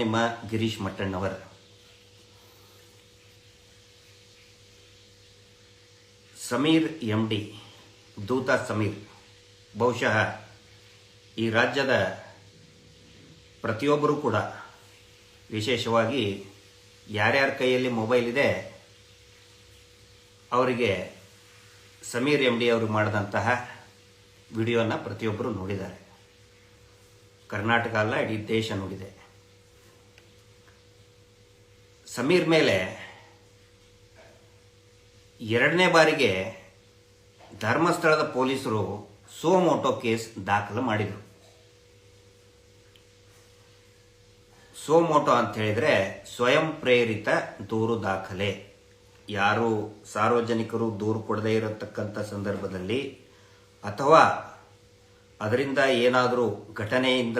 ನಿಮ್ಮ ಗಿರೀಶ್ ಮಟ್ಟಣ್ಣವರ್. ಸಮೀರ್ MD, ದೂತ ಸಮೀರ್ ಬಹುಶಃ ಈ ರಾಜ್ಯದ ಪ್ರತಿಯೊಬ್ಬರೂ ಕೂಡ, ವಿಶೇಷವಾಗಿ ಯಾರ್ಯಾರ ಕೈಯಲ್ಲಿ ಮೊಬೈಲ್ ಇದೆ ಅವರಿಗೆ ಸಮೀರ್ MD ಅವರು ಮಾಡಿದಂತಹ ವಿಡಿಯೋನ ಪ್ರತಿಯೊಬ್ಬರು ನೋಡಿದ್ದಾರೆ. ಕರ್ನಾಟಕ ಅಲ್ಲ, ಇಡೀ ದೇಶ ನೋಡಿದೆ. ಸಮೀರ್ ಮೇಲೆ ಎರಡನೇ ಬಾರಿಗೆ ಧರ್ಮಸ್ಥಳದ ಪೊಲೀಸರು ಸೋಮೋಟೋ ಕೇಸ್ ದಾಖಲು ಮಾಡಿದರು. ಸೋಮೋಟೋ ಅಂತ ಹೇಳಿದ್ರೆ ಸ್ವಯಂ ಪ್ರೇರಿತ ದೂರು ದಾಖಲೆ. ಯಾರು ಸಾರ್ವಜನಿಕರು ದೂರು ಕೊಡದೇ ಇರತಕ್ಕಂಥ ಸಂದರ್ಭದಲ್ಲಿ ಅಥವಾ ಅದರಿಂದ ಏನಾದರೂ ಘಟನೆಯಿಂದ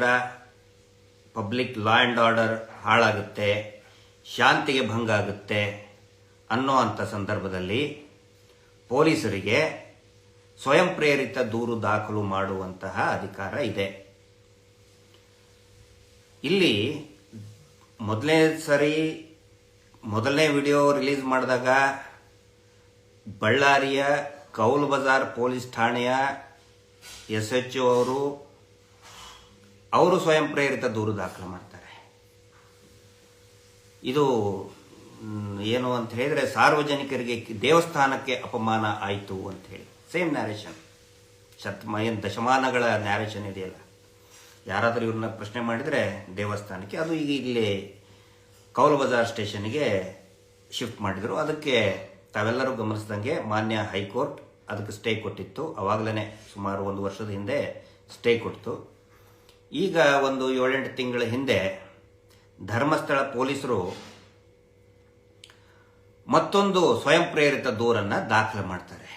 ಪಬ್ಲಿಕ್ ಲಾ ಆ್ಯಂಡ್ ಆರ್ಡರ್ ಹಾಳಾಗುತ್ತೆ, ಶಾಂತಿಗೆ ಭಂಗ ಆಗುತ್ತೆ ಅನ್ನೋ ಅಂಥ ಸಂದರ್ಭದಲ್ಲಿ ಪೊಲೀಸರಿಗೆ ಸ್ವಯಂ ಪ್ರೇರಿತ ದೂರು ದಾಖಲು ಮಾಡುವಂತಹ ಅಧಿಕಾರ ಇದೆ. ಇಲ್ಲಿ ಮೊದಲನೇ ವಿಡಿಯೋ ರಿಲೀಸ್ ಮಾಡಿದಾಗ ಬಳ್ಳಾರಿಯ ಕೌಲ್ ಬಜಾರ್ ಪೊಲೀಸ್ ಠಾಣೆಯ SHO ಅವರು ಸ್ವಯಂ ಪ್ರೇರಿತ ದೂರು ದಾಖಲು ಮಾಡ್ತಾರೆ. ಇದು ಏನು ಅಂತ ಹೇಳಿದ್ರೆ ಸಾರ್ವಜನಿಕರಿಗೆ ದೇವಸ್ಥಾನಕ್ಕೆ ಅಪಮಾನ ಆಯಿತು ಅಂತ ಹೇಳಿ ಸೇಮ್ ನ್ಯಾರೇಷನ್, ದಶಮಾನಗಳ ನ್ಯಾರೇಷನ್ ಇದೆಯಲ್ಲ. ಯಾರಾದರೂ ಇವ್ರನ್ನ ಪ್ರಶ್ನೆ ಮಾಡಿದರೆ ದೇವಸ್ಥಾನಕ್ಕೆ, ಅದು ಈಗ ಇಲ್ಲಿ ಕೌಲ್ ಬಜಾರ್ ಸ್ಟೇಷನ್ಗೆ ಶಿಫ್ಟ್ ಮಾಡಿದರು. ಅದಕ್ಕೆ ತಾವೆಲ್ಲರೂ ಗಮನಿಸಿದಂಗೆ ಮಾನ್ಯ ಹೈಕೋರ್ಟ್ ಅದಕ್ಕೆ ಸ್ಟೇ ಕೊಟ್ಟಿತ್ತು. ಅವಾಗಲೇ ಸುಮಾರು 1 ವರ್ಷದ ಹಿಂದೆ ಸ್ಟೇ ಕೊಡ್ತು. ಈಗ ಒಂದು 7-8 ತಿಂಗಳ ಹಿಂದೆ ಧರ್ಮಸ್ಥಳ ಪೊಲೀಸರು ಮತ್ತೊಂದು ಸ್ವಯಂ ಪ್ರೇರಿತ ದೂರನ್ನು ದಾಖಲು ಮಾಡ್ತಾರೆ.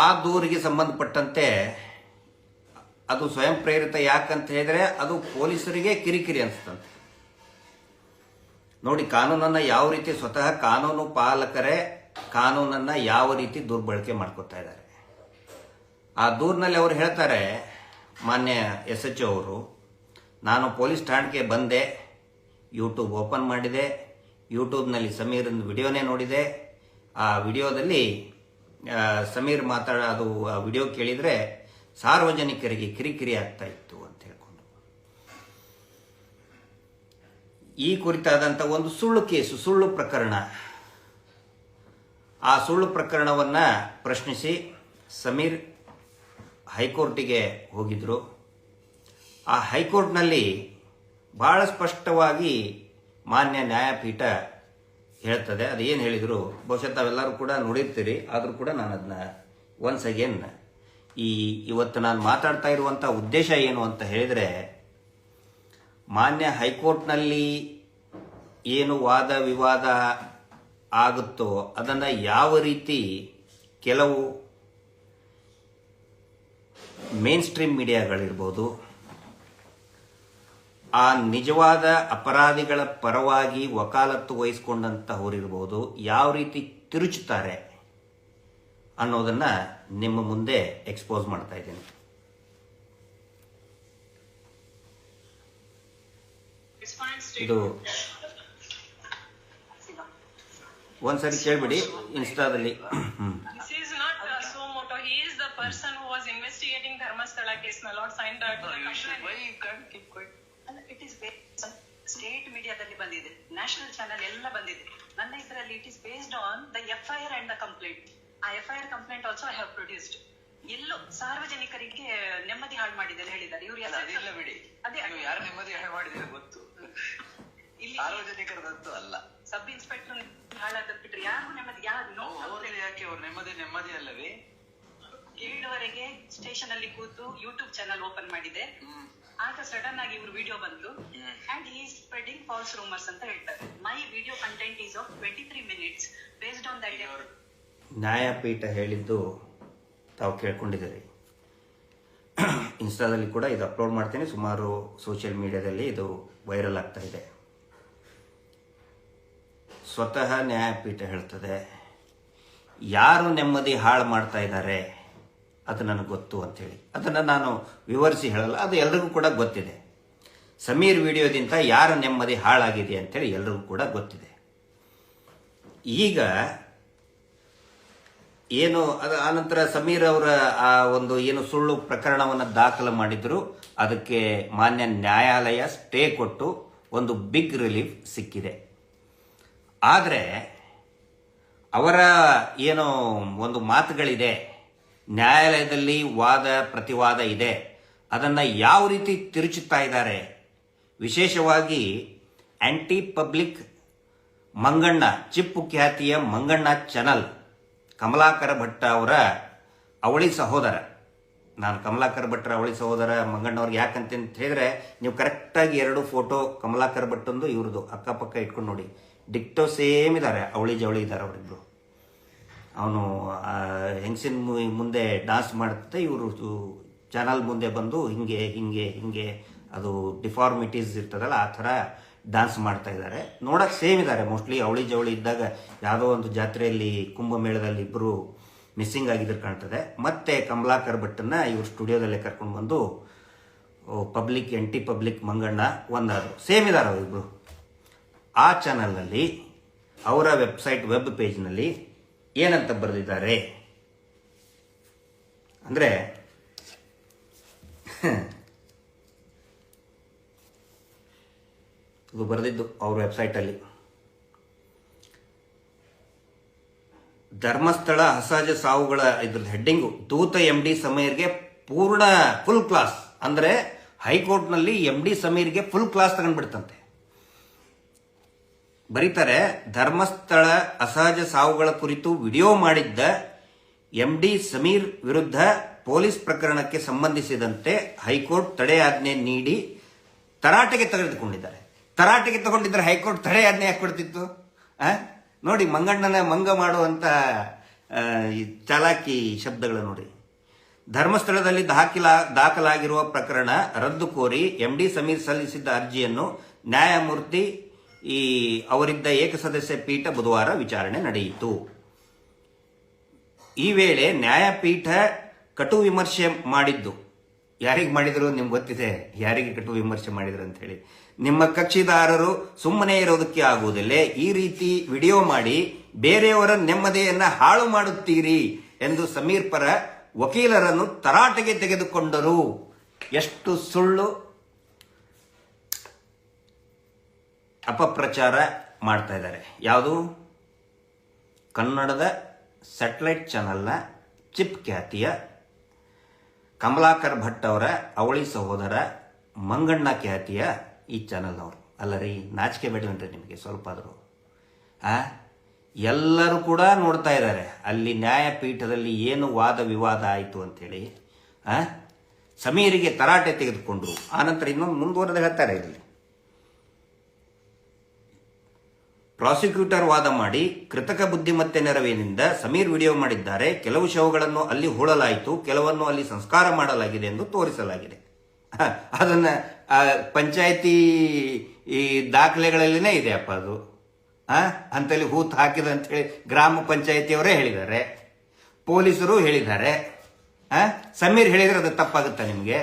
ಆ ದೂರಿಗೆ ಸಂಬಂಧಪಟ್ಟಂತೆ ಅದು ಸ್ವಯಂ ಪ್ರೇರಿತ ಯಾಕಂತ ಹೇಳಿದ್ರೆ ಅದು ಪೊಲೀಸರಿಗೆ ಕಿರಿಕಿರಿ ಅನಿಸ್ತಂತೆ. ನೋಡಿ, ಕಾನೂನನ್ನು ಯಾವ ರೀತಿ ಸ್ವತಃ ಕಾನೂನು ಪಾಲಕರೇ ಕಾನೂನನ್ನು ಯಾವ ರೀತಿ ದುರ್ಬಳಕೆ ಮಾಡ್ಕೋತಾ ಇದ್ದಾರೆ. ಆ ದೂರಿನಲ್ಲಿ ಅವರು ಹೇಳ್ತಾರೆ, ಮಾನ್ಯ SHO ಅವರು, ನಾನು ಪೊಲೀಸ್ ಠಾಣೆಗೆ ಬಂದೆ, ಯೂಟ್ಯೂಬ್ ಓಪನ್ ಮಾಡಿದೆ, ಯೂಟ್ಯೂಬ್ನಲ್ಲಿ ಸಮೀರನ ವಿಡಿಯೋನೇ ನೋಡಿದೆ. ಆ ವಿಡಿಯೋದಲ್ಲಿ ಸಮೀರ್ ಅದು ಆ ವಿಡಿಯೋ ಕೇಳಿದರೆ ಸಾರ್ವಜನಿಕರಿಗೆ ಕಿರಿಕಿರಿ ಆಗ್ತಾ ಇತ್ತು ಅಂತ ಹೇಳ್ಕೊಂಡು ಈ ಕುರಿತಾದಂಥ ಒಂದು ಸುಳ್ಳು ಕೇಸು, ಸುಳ್ಳು ಪ್ರಕರಣ, ಆ ಸುಳ್ಳು ಪ್ರಕರಣವನ್ನು ಪ್ರಶ್ನಿಸಿ ಸಮೀರ್ ಹೈಕೋರ್ಟಿಗೆ ಹೋಗಿದ್ರು. ಆ ಹೈಕೋರ್ಟ್ನಲ್ಲಿ ಬಹಳ ಸ್ಪಷ್ಟವಾಗಿ ಮಾನ್ಯ ನ್ಯಾಯಪೀಠ ಹೇಳ್ತದೆ. ಅದು ಏನು ಹೇಳಿದರು ಬಹುಶಃ ತಾವೆಲ್ಲರೂ ಕೂಡ ನೋಡಿರ್ತೀರಿ. ಆದರೂ ಕೂಡ ನಾನು ಅದನ್ನ ಒನ್ಸ್ ಅಗೇನ್ ಇವತ್ತು ನಾನು ಮಾತಾಡ್ತಾ ಇರುವಂಥ ಉದ್ದೇಶ ಏನು ಅಂತ ಹೇಳಿದರೆ, ಮಾನ್ಯ ಹೈಕೋರ್ಟ್ನಲ್ಲಿ ಏನು ವಾದ ವಿವಾದ ಆಗುತ್ತೋ ಅದನ್ನು ಯಾವ ರೀತಿ ಕೆಲವು ಮೇನ್ ಸ್ಟ್ರೀಮ್ ಮೀಡಿಯಾಗಳಿರ್ಬೋದು, ಆ ನಿಜವಾದ ಅಪರಾಧಿಗಳ ಪರವಾಗಿ ವಕಾಲತ್ತು ವಹಿಸ್ಕೊಂಡಂತಹವರಿರ್ಬೋದು, ಯಾವ ರೀತಿ ತಿರುಚುತ್ತಾರೆ ಅನ್ನೋದನ್ನ ನಿಮ್ಮ ಮುಂದೆ ಎಕ್ಸ್ಪೋಸ್ ಮಾಡ್ತಾ ಇದ್ದೇನೆ. ಇದು ಒಂದ್ಸರಿ ಕೇಳ್ಬಿಡಿ ಇನ್ಸ್ಟಾದಲ್ಲಿ. Person who was investigating Dharmasthala case, my lord signed that. Why you can't keep quiet? It is based on state media dalli bandide, national channel ella bandide. Nanna idralli it is based on the FIR and the complaint. FIR complaint also I have produced. ಎಲ್ಲೋ ಸಾರ್ವಜನಿಕರಿಗೆ ನೆಮ್ಮದಿ ಹಾಳು ಮಾಡಿದೆ ಹೇಳಿದ್ದಾರೆ ಇವರು. ಅದಿಲ್ಲ ಬಿಡಿ, ನೀವು ಯಾರು ನೆಮ್ಮದಿ ಹಾಳು ಮಾಡಿದ್ರೆ ಗೊತ್ತು, ಇಲ್ಲಿ ಸಾರ್ವಜನಿಕರದಂತೂ ಅಲ್ಲ. ಸಬ್ ಇನ್ಸ್ಪೆಕ್ಟರ್ ಹಾಳಾದ ಬಿಟ್ರೆ ಯಾರು ನೆಮ್ಮದಿ, ಯಾಕೆ ಅವ್ರ ನೆಮ್ಮದಿ ಅಲ್ಲವೇ? 7ವರೆಗೆ ಸ್ಟೇಷನ್ ಅಲ್ಲಿ ಕೂತು ಯೂಟ್ಯೂಬ್ ಚಾನಲ್ ಓಪನ್ ಮಾಡಿದೆ. ಆಗ ಸಡನ್ ಆಗಿ ಇವರು ವಿಡಿಯೋ ಬಂತು and he is spreading false rumours ಅಂತ ಹೇಳ್ತಾರೆ. My video content is of 23 minutes based on that. ನ್ಯಾಯಪೀಠ ಹೇಳಿದ್ದು ತಾವು ಕೇಳ್ಕೊಂಡಿದ್ದೀರಿ. ಇನ್ಸ್ಟಾದಲ್ಲಿ ಕೂಡ ಇದು ಅಪ್ಲೋಡ್ ಮಾಡ್ತೀನಿ. ಸುಮಾರು ಸೋಷಿಯಲ್ ಮೀಡಿಯಾದಲ್ಲಿ ಇದು ವೈರಲ್ ಆಗ್ತಾ ಇದೆ. ಸ್ವತಃ ನ್ಯಾಯಪೀಠ ಹೇಳ್ತದೆ, ಯಾರು ನೆಮ್ಮದಿ ಹಾಳು ಮಾಡ್ತಾ ಇದ್ದಾರೆ ಅದು ನನಗೆ ಗೊತ್ತು ಅಂಥೇಳಿ. ಅದನ್ನು ನಾನು ವಿವರಿಸಿ ಹೇಳಲ್ಲ, ಅದು ಎಲ್ರಿಗೂ ಕೂಡ ಗೊತ್ತಿದೆ. ಸಮೀರ್ ವಿಡಿಯೋದಿಂದ ಯಾರ ನೆಮ್ಮದಿ ಹಾಳಾಗಿದೆ ಅಂತೇಳಿ ಎಲ್ರಿಗೂ ಕೂಡ ಗೊತ್ತಿದೆ. ಈಗ ಏನು ಅದು ಆನಂತರ ಸಮೀರ್ ಅವರ ಆ ಒಂದು ಏನು ಸುಳ್ಳು ಪ್ರಕರಣವನ್ನು ದಾಖಲು ಮಾಡಿದ್ರು, ಅದಕ್ಕೆ ಮಾನ್ಯ ನ್ಯಾಯಾಲಯ ಸ್ಟೇ ಕೊಟ್ಟು ಒಂದು ಬಿಗ್ ರಿಲೀಫ್ ಸಿಕ್ಕಿದೆ. ಆದರೆ ಅವರ ಏನೋ ಒಂದು ಮಾತುಗಳಿದೆ, ನ್ಯಾಯಾಲಯದಲ್ಲಿ ವಾದ ಪ್ರತಿವಾದ ಇದೆ, ಅದನ್ನು ಯಾವ ರೀತಿ ತಿರುಚುತ್ತಾ ಇದ್ದಾರೆ. ವಿಶೇಷವಾಗಿ ಆಂಟಿ ಪಬ್ಲಿಕ್ ಮಂಗಣ್ಣ, ಚಿಪ್ಪು ಖ್ಯಾತಿಯ ಮಂಗಣ್ಣ ಚಾನಲ್, ಕಮಲಾಕರ ಭಟ್ಟ ಅವರ ಅವಳಿ ಸಹೋದರ. ನಾನು ಕಮಲಾಕರ ಭಟ್ರ ಅವಳಿ ಸಹೋದರ ಮಂಗಣ್ಣವ್ರಿಗೆ ಯಾಕಂತ ಹೇಳಿದ್ರೆ, ನೀವು ಕರೆಕ್ಟಾಗಿ 2 ಫೋಟೋ ಕಮಲಾಕರ ಭಟ್ಟಂದು ಇವ್ರದ್ದು ಅಕ್ಕಪಕ್ಕ ಇಟ್ಕೊಂಡು ನೋಡಿ, ಡಿಕ್ಟೋ ಸೇಮ್ ಇದ್ದಾರೆ, ಅವಳಿ ಜವಳಿ ಇದ್ದಾರೆ ಅವರಿಬ್ರು. ಅವನು ಹೆಂಗಸಿನ ಮುಂದೆ ಡಾನ್ಸ್ ಮಾಡುತ್ತೆ, ಇವರು ಚಾನಲ್ ಮುಂದೆ ಬಂದು ಹಿಂಗೆ ಹಿಂಗೆ ಹಿಂಗೆ ಅದು ಡಿಫಾರ್ಮಿಟೀಸ್ ಇರ್ತದಲ್ಲ ಆ ಥರ ಡಾನ್ಸ್ ಮಾಡ್ತಾ ಇದ್ದಾರೆ. ನೋಡಕ್ಕೆ ಸೇಮ್ ಇದ್ದಾರೆ. ಮೋಸ್ಟ್ಲಿ ಅವಳಿ ಜವಳಿ ಇದ್ದಾಗ ಯಾವುದೋ ಒಂದು ಜಾತ್ರೆಯಲ್ಲಿ ಕುಂಭಮೇಳದಲ್ಲಿ ಇಬ್ಬರು ಮಿಸ್ಸಿಂಗ್ ಆಗಿದ್ರು ಕಾಣ್ತದೆ. ಮತ್ತೆ ಕಮಲಾಕರ್ ಭಟ್ಟನ್ನ ಇವರು ಸ್ಟುಡಿಯೋದಲ್ಲೇ ಕರ್ಕೊಂಡು ಬಂದು ಪಬ್ಲಿಕ್ ಆಂಟಿ ಪಬ್ಲಿಕ್ ಮಂಗಣ್ಣ ಒಂದಾದರು. ಸೇಮ್ ಇದ್ದಾರೆ ಅವರಿಬ್ಬರು. ಆ ಚಾನಲ್ನಲ್ಲಿ ಅವರ ವೆಬ್ಸೈಟ್ ವೆಬ್ ಪೇಜ್ನಲ್ಲಿ ಏನಂತ ಬರೆದಿದ್ದಾರೆ ಅಂದರೆ, ಇದು ಬರೆದಿದ್ದು ಅವ್ರ ವೆಬ್ಸೈಟಲ್ಲಿ, ಧರ್ಮಸ್ಥಳ ಅಸಹಜ ಸಾವುಗಳ ಇದ್ರದ್ದು ಹೆಡ್ಡಿಂಗು, ದೂತ MD ಸಮೀರ್ಗೆ ಪೂರ್ಣ ಫುಲ್ ಕ್ಲಾಸ್. ಅಂದರೆ ಹೈಕೋರ್ಟ್ನಲ್ಲಿ MD ಸಮೀರ್ಗೆ ಫುಲ್ ಕ್ಲಾಸ್ ತಗೊಂಡ್ಬಿಡ್ತಂತೆ. ಬರೀತಾರೆ, ಧರ್ಮಸ್ಥಳ ಅಸಹಜ ಸಾವುಗಳ ಕುರಿತು ವಿಡಿಯೋ ಮಾಡಿದ್ದ MD ಸಮೀರ್ ವಿರುದ್ಧ ಪೊಲೀಸ್ ಪ್ರಕರಣಕ್ಕೆ ಸಂಬಂಧಿಸಿದಂತೆ ಹೈಕೋರ್ಟ್ ತಡೆಯಾಜ್ಞೆ ನೀಡಿ ತರಾಟೆಗೆ ತೆಗೆದುಕೊಂಡಿದ್ದಾರೆ. ತರಾಟೆಗೆ ತಗೊಂಡಿದ್ರೆ ಹೈಕೋರ್ಟ್ ತಡೆಯಾಜ್ಞೆ ಯಾಕೆ ಕೊಡ್ತಿತ್ತು? ನೋಡಿ, ಮಂಗಣ್ಣನ ಮಂಗ ಮಾಡುವಂತ ಚಾಲಾಕಿ ಶಬ್ದಗಳು ನೋಡಿ. ಧರ್ಮಸ್ಥಳದಲ್ಲಿ ದಾಖಲಾಗಿರುವ ಪ್ರಕರಣ ರದ್ದು ಕೋರಿ MD ಸಮೀರ್ ಸಲ್ಲಿಸಿದ್ದ ಅರ್ಜಿಯನ್ನು ನ್ಯಾಯಮೂರ್ತಿ ಅವರಿದ್ದ ಏಕಸದಸ್ಯ ಪೀಠ ಬುಧವಾರ ವಿಚಾರಣೆ ನಡೆಯಿತು. ಈ ವೇಳೆ ನ್ಯಾಯಪೀಠ ಕಟು ವಿಮರ್ಶೆ ಮಾಡಿದ್ದು, ಯಾರಿಗೆ ಮಾಡಿದ್ರು ನಿಮ್ಗೆ ಗೊತ್ತಿದೆ, ಯಾರಿಗೆ ಕಟು ವಿಮರ್ಶೆ ಮಾಡಿದ್ರು ಅಂತ ಹೇಳಿ. ನಿಮ್ಮ ಕಕ್ಷಿದಾರರು ಸುಮ್ಮನೆ ಇರೋದಕ್ಕೆ ಆಗುವುದಿಲ್ಲ, ಈ ರೀತಿ ವಿಡಿಯೋ ಮಾಡಿ ಬೇರೆಯವರ ನೆಮ್ಮದಿಯನ್ನ ಹಾಳು ಮಾಡುತ್ತೀರಿ ಎಂದು ಸಮೀರ್ ಪರ ವಕೀಲರನ್ನು ತರಾಟೆಗೆ ತೆಗೆದುಕೊಂಡರು. ಎಷ್ಟು ಸುಳ್ಳು ಅಪಪ್ರಚಾರ ಮಾಡ್ತಾ ಇದ್ದಾರೆ. ಯಾವುದು? ಕನ್ನಡದ ಸ್ಯಾಟಲೈಟ್ ಚಾನಲ್ನ ಚಿಪ್ ಖ್ಯಾತಿಯ ಕಮಲಾಕರ್ ಭಟ್ ಅವರ ಅವಳಿ ಸಹೋದರ ಮಂಗಣ್ಣ ಖ್ಯಾತಿಯ ಈ ಚಾನಲ್ನವರು. ಅಲ್ಲರಿ, ನಾಚಿಕೆ ಬೇಡವೇನ್ರಿ ನಿಮಗೆ ಸ್ವಲ್ಪ ಆದರೂ? ಎಲ್ಲರೂ ಕೂಡ ನೋಡ್ತಾ ಇದ್ದಾರೆ ಅಲ್ಲಿ ನ್ಯಾಯಪೀಠದಲ್ಲಿ ಏನು ವಾದ ವಿವಾದ ಆಯಿತು ಅಂತೇಳಿ. ಸಮೀರಿಗೆ ತರಾಟೆ ತೆಗೆದುಕೊಂಡ್ರು. ಆನಂತರ ಇನ್ನೊಂದು ಮುಂದುವರೆದ ಹೇಳ್ತಾರೆ ಇಲ್ಲಿ, ಪ್ರಾಸಿಕ್ಯೂಟರ್ ವಾದ ಮಾಡಿ ಕೃತಕ ಬುದ್ಧಿಮತ್ತೆ ನೆರವಿನಿಂದ ಸಮೀರ್ ವಿಡಿಯೋ ಮಾಡಿದ್ದಾರೆ. ಕೆಲವು ಶವಗಳನ್ನು ಅಲ್ಲಿ ಹೂಳಲಾಯಿತು, ಕೆಲವನ್ನು ಅಲ್ಲಿ ಸಂಸ್ಕಾರ ಮಾಡಲಾಗಿದೆ ಎಂದು ತೋರಿಸಲಾಗಿದೆ. ಅದನ್ನ ಪಂಚಾಯತಿ ಈ ದಾಖಲೆಗಳಲ್ಲಿನೇ ಇದೆ ಅಪ್ಪ ಅದು. ಅಂತಲ್ಲಿ ಹೂತು ಹಾಕಿದ ಅಂತ ಹೇಳಿ ಗ್ರಾಮ ಪಂಚಾಯತಿಯವರೇ ಹೇಳಿದ್ದಾರೆ, ಪೊಲೀಸರು ಹೇಳಿದ್ದಾರೆ. ಸಮೀರ್ ಹೇಳಿದ್ರೆ ಅದು ತಪ್ಪಾಗುತ್ತಾ ನಿಮಗೆ?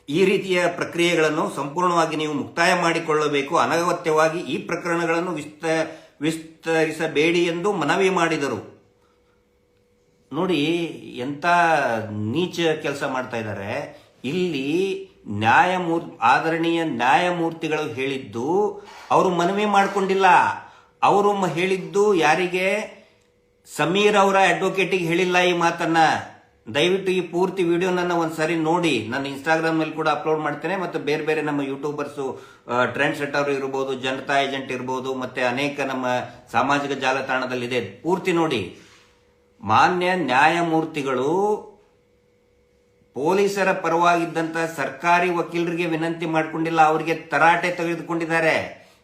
ಈ ರೀತಿಯ ಪ್ರಕ್ರಿಯೆಗಳನ್ನು ಸಂಪೂರ್ಣವಾಗಿ ನೀವು ಮುಕ್ತಾಯ ಮಾಡಿಕೊಳ್ಳಬೇಕು. ಅನಗತ್ಯವಾಗಿ ಈ ಪ್ರಕರಣಗಳನ್ನು ವಿಸ್ತರಿಸಬೇಡಿ ಎಂದು ಮನವಿ ಮಾಡಿದರು. ನೋಡಿ, ಎಂತ ನೀಚ ಕೆಲಸ ಮಾಡ್ತಾ ಇದ್ದಾರೆ ಇಲ್ಲಿ. ಆದರಣೀಯ ನ್ಯಾಯಮೂರ್ತಿಗಳು ಹೇಳಿದ್ದು ಅವರು ಮನವಿ ಮಾಡಿಕೊಂಡಿಲ್ಲ. ಅವರು ಹೇಳಿದ್ದು ಯಾರಿಗೆ? ಸಮೀರ್ ಅವರ ಅಡ್ವೊಕೇಟಿಗೆ ಹೇಳಿಲ್ಲ ಈ ಮಾತನ್ನ. ದಯವಿಟ್ಟು ಈ ಪೂರ್ತಿ ವಿಡಿಯೋ ನನ್ನ ಒಂದ್ಸರಿ ನೋಡಿ. ನಾನು ಇನ್ಸ್ಟಾಗ್ರಾಮ್ ನಲ್ಲಿ ಕೂಡ ಅಪ್ಲೋಡ್ ಮಾಡ್ತೇನೆ, ಮತ್ತು ಬೇರೆ ಬೇರೆ ನಮ್ಮ ಯೂಟ್ಯೂಬರ್ಸು, ಟ್ರೆಂಡ್ ಸೆಟ್ಟರ್ ಇರ್ಬೋದು, ಜನತಾ ಏಜೆಂಟ್ ಇರ್ಬೋದು, ಮತ್ತೆ ಅನೇಕ ನಮ್ಮ ಸಾಮಾಜಿಕ ಜಾಲತಾಣದಲ್ಲಿದೆ, ಪೂರ್ತಿ ನೋಡಿ. ಮಾನ್ಯ ನ್ಯಾಯಮೂರ್ತಿಗಳು ಪೊಲೀಸರ ಪರವಾಗಿದ್ದಂತ ಸರ್ಕಾರಿ ವಕೀಲರಿಗೆ ವಿನಂತಿ ಮಾಡಿಕೊಂಡಿಲ್ಲ, ಅವರಿಗೆ ತರಾಟೆ ತೆಗೆದುಕೊಂಡಿದ್ದಾರೆ.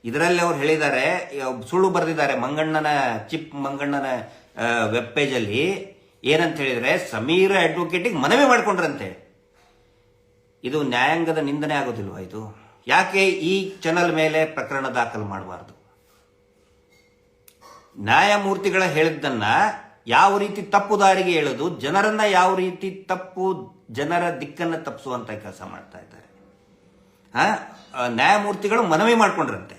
ಇದರಲ್ಲಿ ಅವ್ರು ಹೇಳಿದ್ದಾರೆ, ಸುಳ್ಳು ಬರೆದಿದ್ದಾರೆ ಚಿಪ್ ಮಂಗಣ್ಣನ ವೆಬ್ ಪೇಜ್ ಅಲ್ಲಿ. ಏನಂತ ಹೇಳಿದ್ರೆ, ಸಮೀರ ಅಡ್ವೊಕೇಟಿಗೆ ಮನವಿ ಮಾಡಿಕೊಂಡ್ರಂತೆ. ಇದು ನ್ಯಾಯಾಂಗದ ನಿಂದನೆ ಆಗೋದಿಲ್ವಾ ಇದು? ಯಾಕೆ ಈ ಚಾನಲ್ ಮೇಲೆ ಪ್ರಕರಣ ದಾಖಲು ಮಾಡಬಾರದು? ನ್ಯಾಯಮೂರ್ತಿಗಳ ಹೇಳಿದ್ದನ್ನ ಯಾವ ರೀತಿ ತಪ್ಪು ದಾರಿಗೆ ಹೇಳೋದು, ಜನರನ್ನ ಯಾವ ರೀತಿ ಜನರ ದಿಕ್ಕನ್ನು ತಪ್ಪಿಸುವಂತ ಕೆಲಸ ಮಾಡ್ತಾ ಇದ್ದಾರೆ. ನ್ಯಾಯಮೂರ್ತಿಗಳು ಮನವಿ ಮಾಡ್ಕೊಂಡ್ರಂತೆ.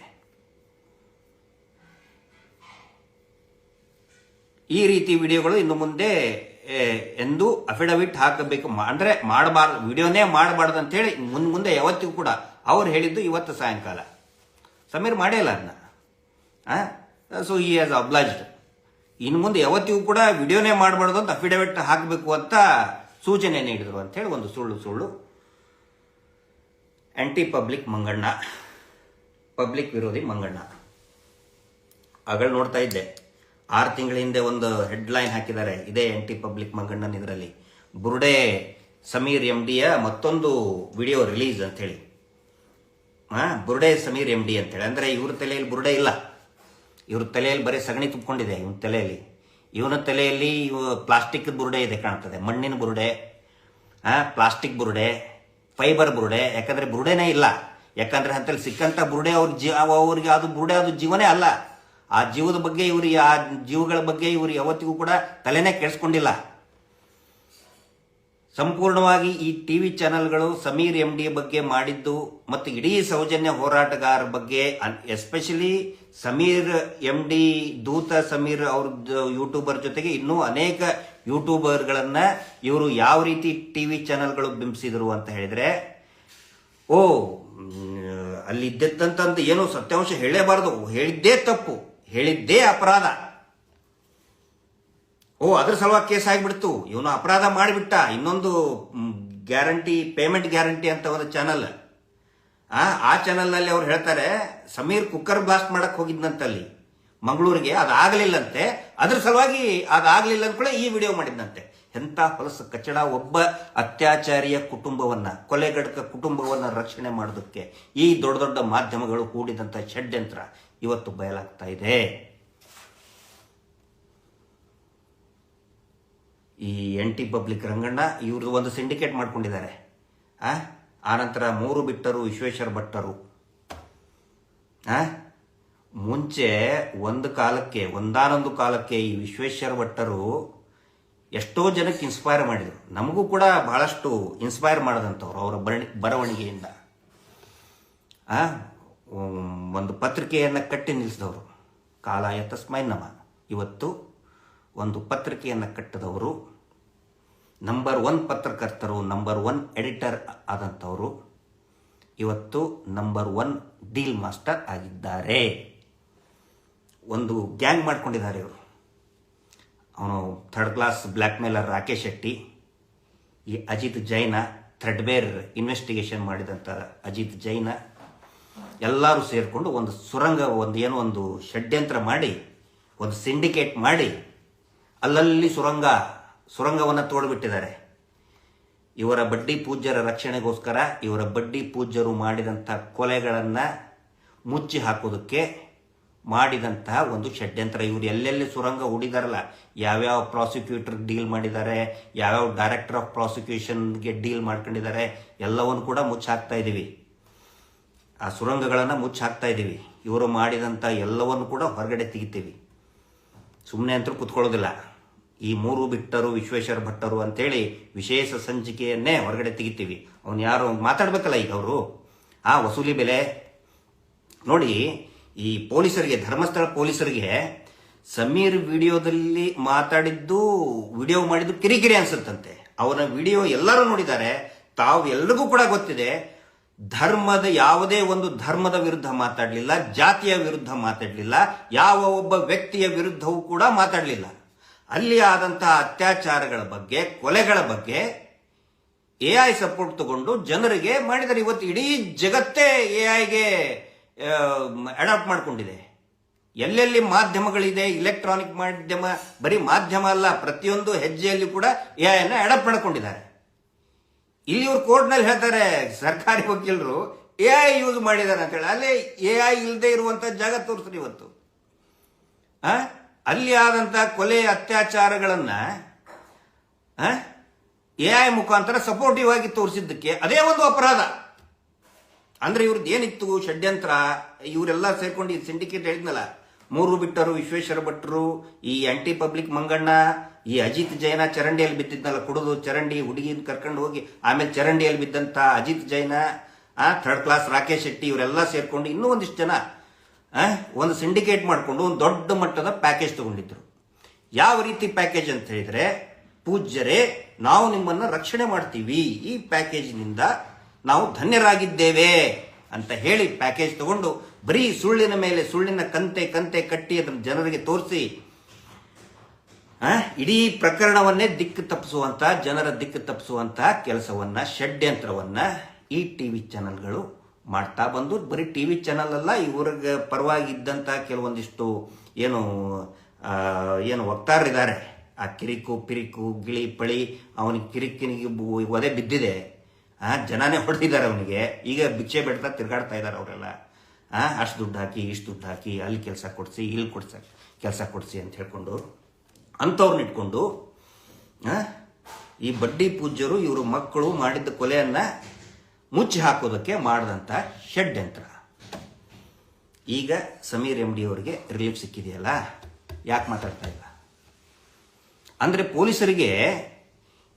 ಈ ರೀತಿ ವಿಡಿಯೋಗಳು ಇನ್ನು ಮುಂದೆ ಎಂದು ಅಫಿಡವಿಟ್ ಹಾಕಬೇಕು, ಅಂದ್ರೆ ಮಾಡಬಾರ್ದು, ವಿಡಿಯೋನೇ ಮಾಡಬಾರ್ದು ಅಂತ ಹೇಳಿ ಮುಂದೆ ಯಾವತ್ತಿಗೂ ಕೂಡ ಅವ್ರು ಹೇಳಿದ್ದು ಇವತ್ತು ಸಾಯಂಕಾಲ. ಸಮೀರ್ ಮಾಡೇ ಇಲ್ಲ ಅದನ್ನ. ಸೊ ಈ ಹ್ಯಾಸ್ ಅಬ್ಲೈಜ್ಡ್. ಇನ್ನು ಮುಂದೆ ಯಾವತ್ತಿಗೂ ಕೂಡ ವಿಡಿಯೋನೇ ಮಾಡಬಾರ್ದು ಅಂತ ಅಫಿಡವಿಟ್ ಹಾಕಬೇಕು ಅಂತ ಸೂಚನೆ ನೀಡಿದ್ರು ಅಂತ ಹೇಳಿ ಒಂದು ಸುಳ್ಳು ಆಂಟಿ ಪಬ್ಲಿಕ್ ಮಂಗಣ್ಣ, ಪಬ್ಲಿಕ್ ವಿರೋಧಿ ಮಂಗಣ್ಣ. ಆಗಳು ನೋಡ್ತಾ ಇದ್ದೆ, 6 ತಿಂಗಳ ಹಿಂದೆ ಒಂದು ಹೆಡ್ಲೈನ್ ಹಾಕಿದ್ದಾರೆ ಇದೇ ಆಂಟಿ ಪಬ್ಲಿಕ್ ಮಂಗಣ್ಣನ ಇದರಲ್ಲಿ, ಬುರುಡೆ ಸಮೀರ್ MDಯ ಮತ್ತೊಂದು ವಿಡಿಯೋ ರಿಲೀಸ್ ಅಂತ ಹೇಳಿ. ಬುರುಡೆ ಸಮೀರ್ MD ಅಂತೇಳಿ, ಅಂದ್ರೆ ಇವ್ರ ತಲೆಯಲ್ಲಿ ಬುರುಡೆ ಇಲ್ಲ, ಇವ್ರ ತಲೆಯಲ್ಲಿ ಬರೀ ಸಗಣಿ ತುಂಬಿಕೊಂಡಿದೆ. ಇವನ ತಲೆಯಲ್ಲಿ ಪ್ಲಾಸ್ಟಿಕ್ ಬುರುಡೆ ಇದೆ ಕಾಣ್ತದೆ, ಮಣ್ಣಿನ ಬುರುಡೆ, ಪ್ಲಾಸ್ಟಿಕ್ ಬುರುಡೆ, ಫೈಬರ್ ಬುರುಡೆ. ಯಾಕಂದ್ರೆ ಬುರುಡೆನೇ ಇಲ್ಲ, ಯಾಕಂದ್ರೆ ಅಂತಲ್ಲಿ ಸಿಕ್ಕಂತ ಬುರುಡೆ ಅವ್ರಿಗೆ ಅದು ಬುರುಡೆ, ಅದು ಜೀವನೇ ಅಲ್ಲ. ಆ ಜೀವದ ಬಗ್ಗೆ ಇವ್ರಿಗೆ, ಆ ಜೀವಗಳ ಬಗ್ಗೆ ಇವ್ರು ಯಾವತ್ತಿಗೂ ಕೂಡ ತಲೆನೇ ಕೆಡಿಸ್ಕೊಂಡಿಲ್ಲ. ಸಂಪೂರ್ಣವಾಗಿ ಈ ಟಿವಿ ಚಾನೆಲ್ಗಳು ಸಮೀರ್ MD ಬಗ್ಗೆ ಮಾಡಿದ್ದು ಮತ್ತು ಇಡೀ ಸೌಜನ್ಯ ಹೋರಾಟಗಾರ ಬಗ್ಗೆ, ಎಸ್ಪೆಷಲಿ ಸಮೀರ್ MD ದೂತ ಸಮೀರ್ ಅವ್ರ ಯೂಟ್ಯೂಬರ್ ಜೊತೆಗೆ ಇನ್ನೂ ಅನೇಕ ಯೂಟ್ಯೂಬರ್ಗಳನ್ನ ಇವರು ಯಾವ ರೀತಿ ಟಿವಿ ಚಾನೆಲ್ಗಳು ಬಿಂಬಿಸಿದ್ರು ಅಂತ ಹೇಳಿದ್ರೆ, ಅಲ್ಲಿ ಇದ್ದಂತ ಏನೋ ಸತ್ಯಾಂಶ ಹೇಳಲೇಬಾರದು, ಹೇಳಿದ್ದೇ ತಪ್ಪು, ಹೇಳಿದ್ದೇ ಅಪರಾಧ. ಅದ್ರ ಸಲುವಾಗಿ ಕೇಸ್ ಆಗಿಬಿಡ್ತು, ಇವನು ಅಪರಾಧ ಮಾಡಿಬಿಟ್ಟ. ಇನ್ನೊಂದು ಗ್ಯಾರಂಟಿ, ಪೇಮೆಂಟ್ ಗ್ಯಾರಂಟಿ ಅಂತ ಒಂದು ಚಾನಲ್, ಆ ಚಾನಲ್ನಲ್ಲಿ ಅವ್ರು ಹೇಳ್ತಾರೆ ಸಮೀರ್ ಕುಕ್ಕರ್ ಬ್ಲಾಸ್ಟ್ ಮಾಡಕ್ ಹೋಗಿದ್ನಂತಲ್ಲಿ ಮಂಗಳೂರಿಗೆ, ಅದಾಗಲಿಲ್ಲಂತೆ. ಅದ್ರ ಸಲುವಾಗಿ ಅದಾಗಲಿಲ್ಲ ಅಂದ್ಕೊಳ್ಳೆ ಈ ವಿಡಿಯೋ ಮಾಡಿದ್ನಂತೆ. ಎಂಥ ಹೊಲಸು ಕಚ್ಚಡ. ಒಬ್ಬ ಅತ್ಯಾಚಾರಿಯ ಕುಟುಂಬವನ್ನ, ಕೊಲೆಗಡಕ ಕುಟುಂಬವನ್ನ ರಕ್ಷಣೆ ಮಾಡೋದಕ್ಕೆ ಈ ದೊಡ್ಡ ದೊಡ್ಡ ಮಾಧ್ಯಮಗಳು ಹೂಡಿದಂತ ಷಡ್ಯಂತ್ರ ಇವತ್ತು ಬಯಲಾಗ್ತಾ ಇದೆ. ಈ ಆಂಟಿ ಪಬ್ಲಿಕ್ ರಂಗಣ್ಣ ಇವ್ರದ್ದು ಒಂದು ಸಿಂಡಿಕೇಟ್ ಮಾಡ್ಕೊಂಡಿದ್ದಾರೆ. ಆನಂತರ 3 ಬಿಟ್ಟರು ವಿಶ್ವೇಶ್ವರ ಭಟ್ಟರು. ಮುಂಚೆ ಒಂದಾನೊಂದು ಕಾಲಕ್ಕೆ ಈ ವಿಶ್ವೇಶ್ವರ ಭಟ್ಟರು ಎಷ್ಟೋ ಜನಕ್ಕೆ ಇನ್ಸ್ಪೈರ್ ಮಾಡಿದರು. ನಮಗೂ ಕೂಡ ಬಹಳಷ್ಟು ಇನ್ಸ್ಪೈರ್ ಮಾಡದಂಥವ್ರು ಅವರ ಬರವಣಿಗೆಯಿಂದ. ಒಂದು ಪತ್ರಿಕೆಯನ್ನು ಕಟ್ಟಿ ನಿಲ್ಲಿಸಿದವರು, ಕಾಲಾಯ ತಸ್ಮೈ ನಮಃ. ಇವತ್ತು ಒಂದು ಪತ್ರಿಕೆಯನ್ನು ಕಟ್ಟಿದವರು, ನಂಬರ್ 1 ಪತ್ರಕರ್ತರು, ನಂಬರ್ 1 ಎಡಿಟರ್ ಆದಂಥವರು ಇವತ್ತು ನಂಬರ್ 1 ಡೀಲ್ ಮಾಸ್ಟರ್ ಆಗಿದ್ದಾರೆ. ಒಂದು ಗ್ಯಾಂಗ್ ಮಾಡ್ಕೊಂಡಿದ್ದಾರೆ ಇವರು. ಅವನು 3rd class black mailer Rakesh Shetty, ಈ ಅಜಿತ್ ಜೈನ, ಥ್ರೆಡ್ಬೇರ್ ಇನ್ವೆಸ್ಟಿಗೇಷನ್ ಮಾಡಿದಂಥ ಅಜಿತ್ ಜೈನ, ಎಲ್ಲರೂ ಸೇರಿಕೊಂಡು ಒಂದು ಸುರಂಗ, ಒಂದು ಷಡ್ಯಂತ್ರ ಮಾಡಿ, ಒಂದು ಸಿಂಡಿಕೇಟ್ ಮಾಡಿ ಅಲ್ಲಲ್ಲಿ ಸುರಂಗವನ್ನು ತೋಡ್ಬಿಟ್ಟಿದ್ದಾರೆ. ಇವರ ಬಡ್ಡಿ ಪೂಜ್ಯರ ರಕ್ಷಣೆಗೋಸ್ಕರ, ಇವರ ಬಡ್ಡಿ ಪೂಜ್ಯರು ಮಾಡಿದಂಥ ಕೊಲೆಗಳನ್ನು ಮುಚ್ಚಿ ಹಾಕೋದಕ್ಕೆ ಮಾಡಿದಂತಹ ಒಂದು ಷಡ್ಯಂತ್ರ. ಇವರು ಎಲ್ಲೆಲ್ಲಿ ಸುರಂಗ ಹೂಡಿದಾರಲ್ಲ, ಯಾವ್ಯಾವ ಪ್ರಾಸಿಕ್ಯೂಟರ್ ಡೀಲ್ ಮಾಡಿದ್ದಾರೆ, ಯಾವ್ಯಾವ ಡೈರೆಕ್ಟರ್ ಆಫ್ ಪ್ರಾಸಿಕ್ಯೂಷನ್ಗೆ ಡೀಲ್ ಮಾಡ್ಕೊಂಡಿದ್ದಾರೆ, ಎಲ್ಲವನ್ನು ಕೂಡ ಮುಚ್ಚಿ ಹಾಕ್ತಾ ಇದ್ದೀವಿ. ಆ ಸುರಂಗಗಳನ್ನು ಮುಚ್ಚಿ ಹಾಕ್ತಾ ಇದ್ದೀವಿ. ಇವರು ಮಾಡಿದಂಥ ಎಲ್ಲವನ್ನು ಕೂಡ ಹೊರಗಡೆ ತೆಗಿತೀವಿ. ಸುಮ್ಮನೆ ಅಂತೂ ಕೂತ್ಕೊಳ್ಳೋದಿಲ್ಲ. ಈ 3 ಬಿಟ್ಟರು ವಿಶ್ವೇಶ್ವರ ಭಟ್ಟರು ಅಂತೇಳಿ ವಿಶೇಷ ಸಂಚಿಕೆಯನ್ನೇ ಹೊರಗಡೆ ತೆಗಿತೀವಿ. ಅವನು ಯಾರು ಮಾತಾಡ್ಬೇಕಲ್ಲ ಈಗ ಅವರು. ವಸೂಲಿ ಬೆಲೆ ನೋಡಿ. ಈ ಪೊಲೀಸರಿಗೆ, ಧರ್ಮಸ್ಥಳ ಪೊಲೀಸರಿಗೆ ಸಮೀರ್ ವಿಡಿಯೋದಲ್ಲಿ ವಿಡಿಯೋ ಮಾಡಿದ್ದು ಕಿರಿಕಿರಿ ಅನ್ಸುತ್ತಂತೆ. ಅವನ ವಿಡಿಯೋ ಎಲ್ಲರೂ ನೋಡಿದ್ದಾರೆ. ತಾವು ಎಲ್ರಿಗೂ ಕೂಡ ಗೊತ್ತಿದೆ, ಯಾವುದೇ ಒಂದು ಧರ್ಮದ ವಿರುದ್ಧ ಮಾತಾಡಲಿಲ್ಲ, ಜಾತಿಯ ವಿರುದ್ಧ ಮಾತಾಡಲಿಲ್ಲ, ಯಾವ ಒಬ್ಬ ವ್ಯಕ್ತಿಯ ವಿರುದ್ಧವೂ ಕೂಡ ಮಾತಾಡಲಿಲ್ಲ. ಅಲ್ಲಿ ಆದಂತಹ ಅತ್ಯಾಚಾರಗಳ ಬಗ್ಗೆ, ಕೊಲೆಗಳ ಬಗ್ಗೆ AI ಸಪೋರ್ಟ್ ತಗೊಂಡು ಜನರಿಗೆ ಮಾಡಿದರೆ. ಇವತ್ತು ಇಡೀ ಜಗತ್ತೇ AIಗೆ ಅಡಾಪ್ಟ್ ಮಾಡ್ಕೊಂಡಿದೆ. ಎಲ್ಲೆಲ್ಲಿ ಮಾಧ್ಯಮಗಳಿದೆ, ಇಲೆಕ್ಟ್ರಾನಿಕ್ ಮಾಧ್ಯಮ, ಬರೀ ಮಾಧ್ಯಮ ಅಲ್ಲ, ಪ್ರತಿಯೊಂದು ಹೆಜ್ಜೆಯಲ್ಲಿ ಕೂಡ AIನ ಅಡಾಪ್ಟ್ ಮಾಡ್ಕೊಂಡಿದ್ದಾರೆ. ಇಲ್ಲಿ ಇವರು ಕೋರ್ಟ್ನಲ್ಲಿ ಹೇಳ್ತಾರೆ, ಸರ್ಕಾರಿ ವಕೀಲರು AI ಯೂಸ್ ಮಾಡಿದ್ದಾರೆ ಅಂತ ಹೇಳಿ. ಅಲ್ಲೇ AI ಇಲ್ಲದೆ ಇರುವಂತ ಜಾಗ ತೋರಿಸ್ರಿ ಇವತ್ತು. ಅಲ್ಲಿ ಆದಂತ ಕೊಲೆ ಅತ್ಯಾಚಾರಗಳನ್ನ AI ಮುಖಾಂತರ ಸಪೋರ್ಟಿವ್ ಆಗಿ ತೋರಿಸಿದ್ದಕ್ಕೆ ಅದೇ ಒಂದು ಅಪರಾಧ. ಅಂದ್ರೆ ಇವ್ರದ್ದು ಏನಿತ್ತು ಷಡ್ಯಂತ್ರ, ಇವರೆಲ್ಲ ಸೇರ್ಕೊಂಡು ಈ ಸಿಂಡಿಕೇಟ್ ಹೇಳಿದ್ನಲ್ಲ, 3 ಬಿಟ್ಟರು ವಿಶ್ವೇಶ್ವರ ಭಟ್ರು, ಈ ಆಂಟಿ ಪಬ್ಲಿಕ್ ಮಂಗಣ್ಣ, ಈ ಅಜಿತ್ ಜೈನ ಚರಂಡಿಯಲ್ಲಿ ಬಿದ್ದಿದ್ನಲ್ಲ, ಕುಡಿದು ಚರಂಡಿ ಹುಡುಗಿನ ಕರ್ಕೊಂಡು ಹೋಗಿ ಆಮೇಲೆ ಚರಂಡಿಯಲ್ಲಿ ಬಿದ್ದಂತ ಅಜಿತ್ ಜೈನ, ಥರ್ಡ್ ಕ್ಲಾಸ್ ರಾಕೇಶ್ ಶೆಟ್ಟಿ ಇವರೆಲ್ಲ ಸೇರ್ಕೊಂಡು ಇನ್ನೂ ಒಂದಿಷ್ಟು ಜನ ಒಂದು ಸಿಂಡಿಕೇಟ್ ಮಾಡಿಕೊಂಡು ಒಂದು ದೊಡ್ಡ ಮಟ್ಟದ ಪ್ಯಾಕೇಜ್ ತಗೊಂಡಿದ್ರು. ಯಾವ ರೀತಿ ಪ್ಯಾಕೇಜ್ ಅಂತ ಹೇಳಿದ್ರೆ, ಪೂಜ್ಯರೇ ನಾವು ನಿಮ್ಮನ್ನ ರಕ್ಷಣೆ ಮಾಡ್ತೀವಿ, ಈ ಪ್ಯಾಕೇಜ್ನಿಂದ ನಾವು ಧನ್ಯರಾಗಿದ್ದೇವೆ ಅಂತ ಹೇಳಿ ಪ್ಯಾಕೇಜ್ ತಗೊಂಡು ಬರೀ ಸುಳ್ಳಿನ ಮೇಲೆ ಸುಳ್ಳಿನ ಕಂತೆ ಕಟ್ಟಿ ಅದನ್ನು ಜನರಿಗೆ ತೋರಿಸಿ ಇಡೀ ಪ್ರಕರಣವನ್ನೇ ದಿಕ್ಕು ತಪ್ಪಿಸುವಂತ, ಜನರ ದಿಕ್ಕು ತಪ್ಪಿಸುವಂತ ಕೆಲಸವನ್ನ, ಷಡ್ಯಂತ್ರವನ್ನ ಈ ಟಿವಿ ಚಾನೆಲ್ಗಳು ಮಾಡ್ತಾ ಬಂದು, ಬರೀ ಟಿವಿ ಚಾನೆಲ್ ಅಲ್ಲ, ಇವ್ರಿಗೆ ಪರವಾಗಿದ್ದಂತ ಕೆಲವೊಂದಿಷ್ಟು ಏನು ವಕ್ತಾರರಿದ್ದಾರೆ, ಆ ಕಿರಿಕು ಪಿರಿಕು ಗಿಳಿ ಪಳಿ ಅವನಿಗೆ ಕಿರಿಕಿನಿಗೆ ಒದೆ ಬಿದ್ದಿದೆ, ಜನನೇ ಹೊಡೆದಿದ್ದಾರೆ ಅವನಿಗೆ. ಈಗ ಭಿಕ್ಷೆ ಬೇಡ್ತಾ ತಿರ್ಗಾಡ್ತಾ ಇದ್ದಾರೆ ಅವರೆಲ್ಲ. ಅಷ್ಟು ದುಡ್ಡು ಹಾಕಿ ಇಷ್ಟು ದುಡ್ಡು ಹಾಕಿ ಅಲ್ಲಿ ಕೆಲಸ ಕೊಡಿಸಿ ಇಲ್ಲಿ ಕೆಲಸ ಕೊಡಿಸಿ ಅಂತ ಹೇಳ್ಕೊಂಡು ಅಂಥವ್ರನ್ನ ಇಟ್ಕೊಂಡು ಈ ಬಡ್ಡಿ ಪೂಜ್ಯರು ಇವರು ಮಕ್ಕಳು ಮಾಡಿದ್ದ ಕೊಲೆಯನ್ನ ಮುಚ್ಚಿ ಹಾಕೋದಕ್ಕೆ ಮಾಡಿದಂಥ ಷಡ್ಯಂತ್ರ. ಈಗ ಸಮೀರ್ ಎಂ ಡಿ ಅವರಿಗೆ ರಿಲೀಫ್ ಸಿಕ್ಕಿದೆಯಲ್ಲ, ಯಾಕೆ ಮಾತಾಡ್ತಾ ಇಲ್ಲ ಅಂದ್ರೆ, ಪೊಲೀಸರಿಗೆ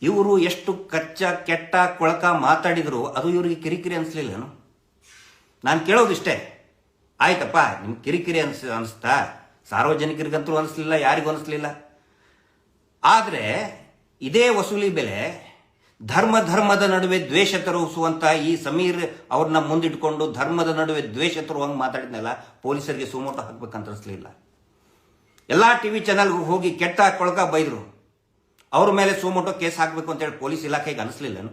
ಇವರು ಎಷ್ಟು ಕಚ್ಚ ಕೆಟ್ಟ ಕೊಳಕ ಮಾತಾಡಿದ್ರು ಅದು ಇವರಿಗೆ ಕಿರಿಕಿರಿ ಅನಿಸ್ಲಿಲ್ಲನು? ನಾನು ಕೇಳೋದಿಷ್ಟೇ, ಆಯ್ತಪ್ಪ ನಿಮ್ಗೆ ಕಿರಿಕಿರಿ ಅನಿಸ್ತಾ? ಸಾರ್ವಜನಿಕರಿಗಂತೂ ಅನಿಸ್ಲಿಲ್ಲ, ಯಾರಿಗೂ ಅನಿಸ್ಲಿಲ್ಲ. ಆದರೆ ಇದೇ ವಸೂಲಿ ಬೆಲೆ ಧರ್ಮದ ನಡುವೆ ದ್ವೇಷ ತರುಸುವಂತ ಈ ಸಮೀರ್ ಅವ್ರನ್ನ ಮುಂದಿಟ್ಕೊಂಡು ಧರ್ಮದ ನಡುವೆ ದ್ವೇಷ ತರುವಂಗೆ ಮಾತಾಡಿದ್ನಲ್ಲ, ಪೊಲೀಸರಿಗೆ ಸುಮೋಟೋ ಹಾಕ್ಬೇಕಂತ ಅನಿಸ್ಲಿಲ್ಲ. ಎಲ್ಲಾ ಟಿವಿ ಚಾನೆಲ್ಗೂ ಹೋಗಿ ಕೆಟ್ಟ ಕೊಳಕ ಬೈದ್ರು, ಅವ್ರ ಮೇಲೆ ಸುಮೋಟೋ ಕೇಸ್ ಹಾಕಬೇಕು ಅಂತೇಳಿ ಪೊಲೀಸ್ ಇಲಾಖೆಗೆ ಅನಿಸ್ಲಿಲ್ಲನು?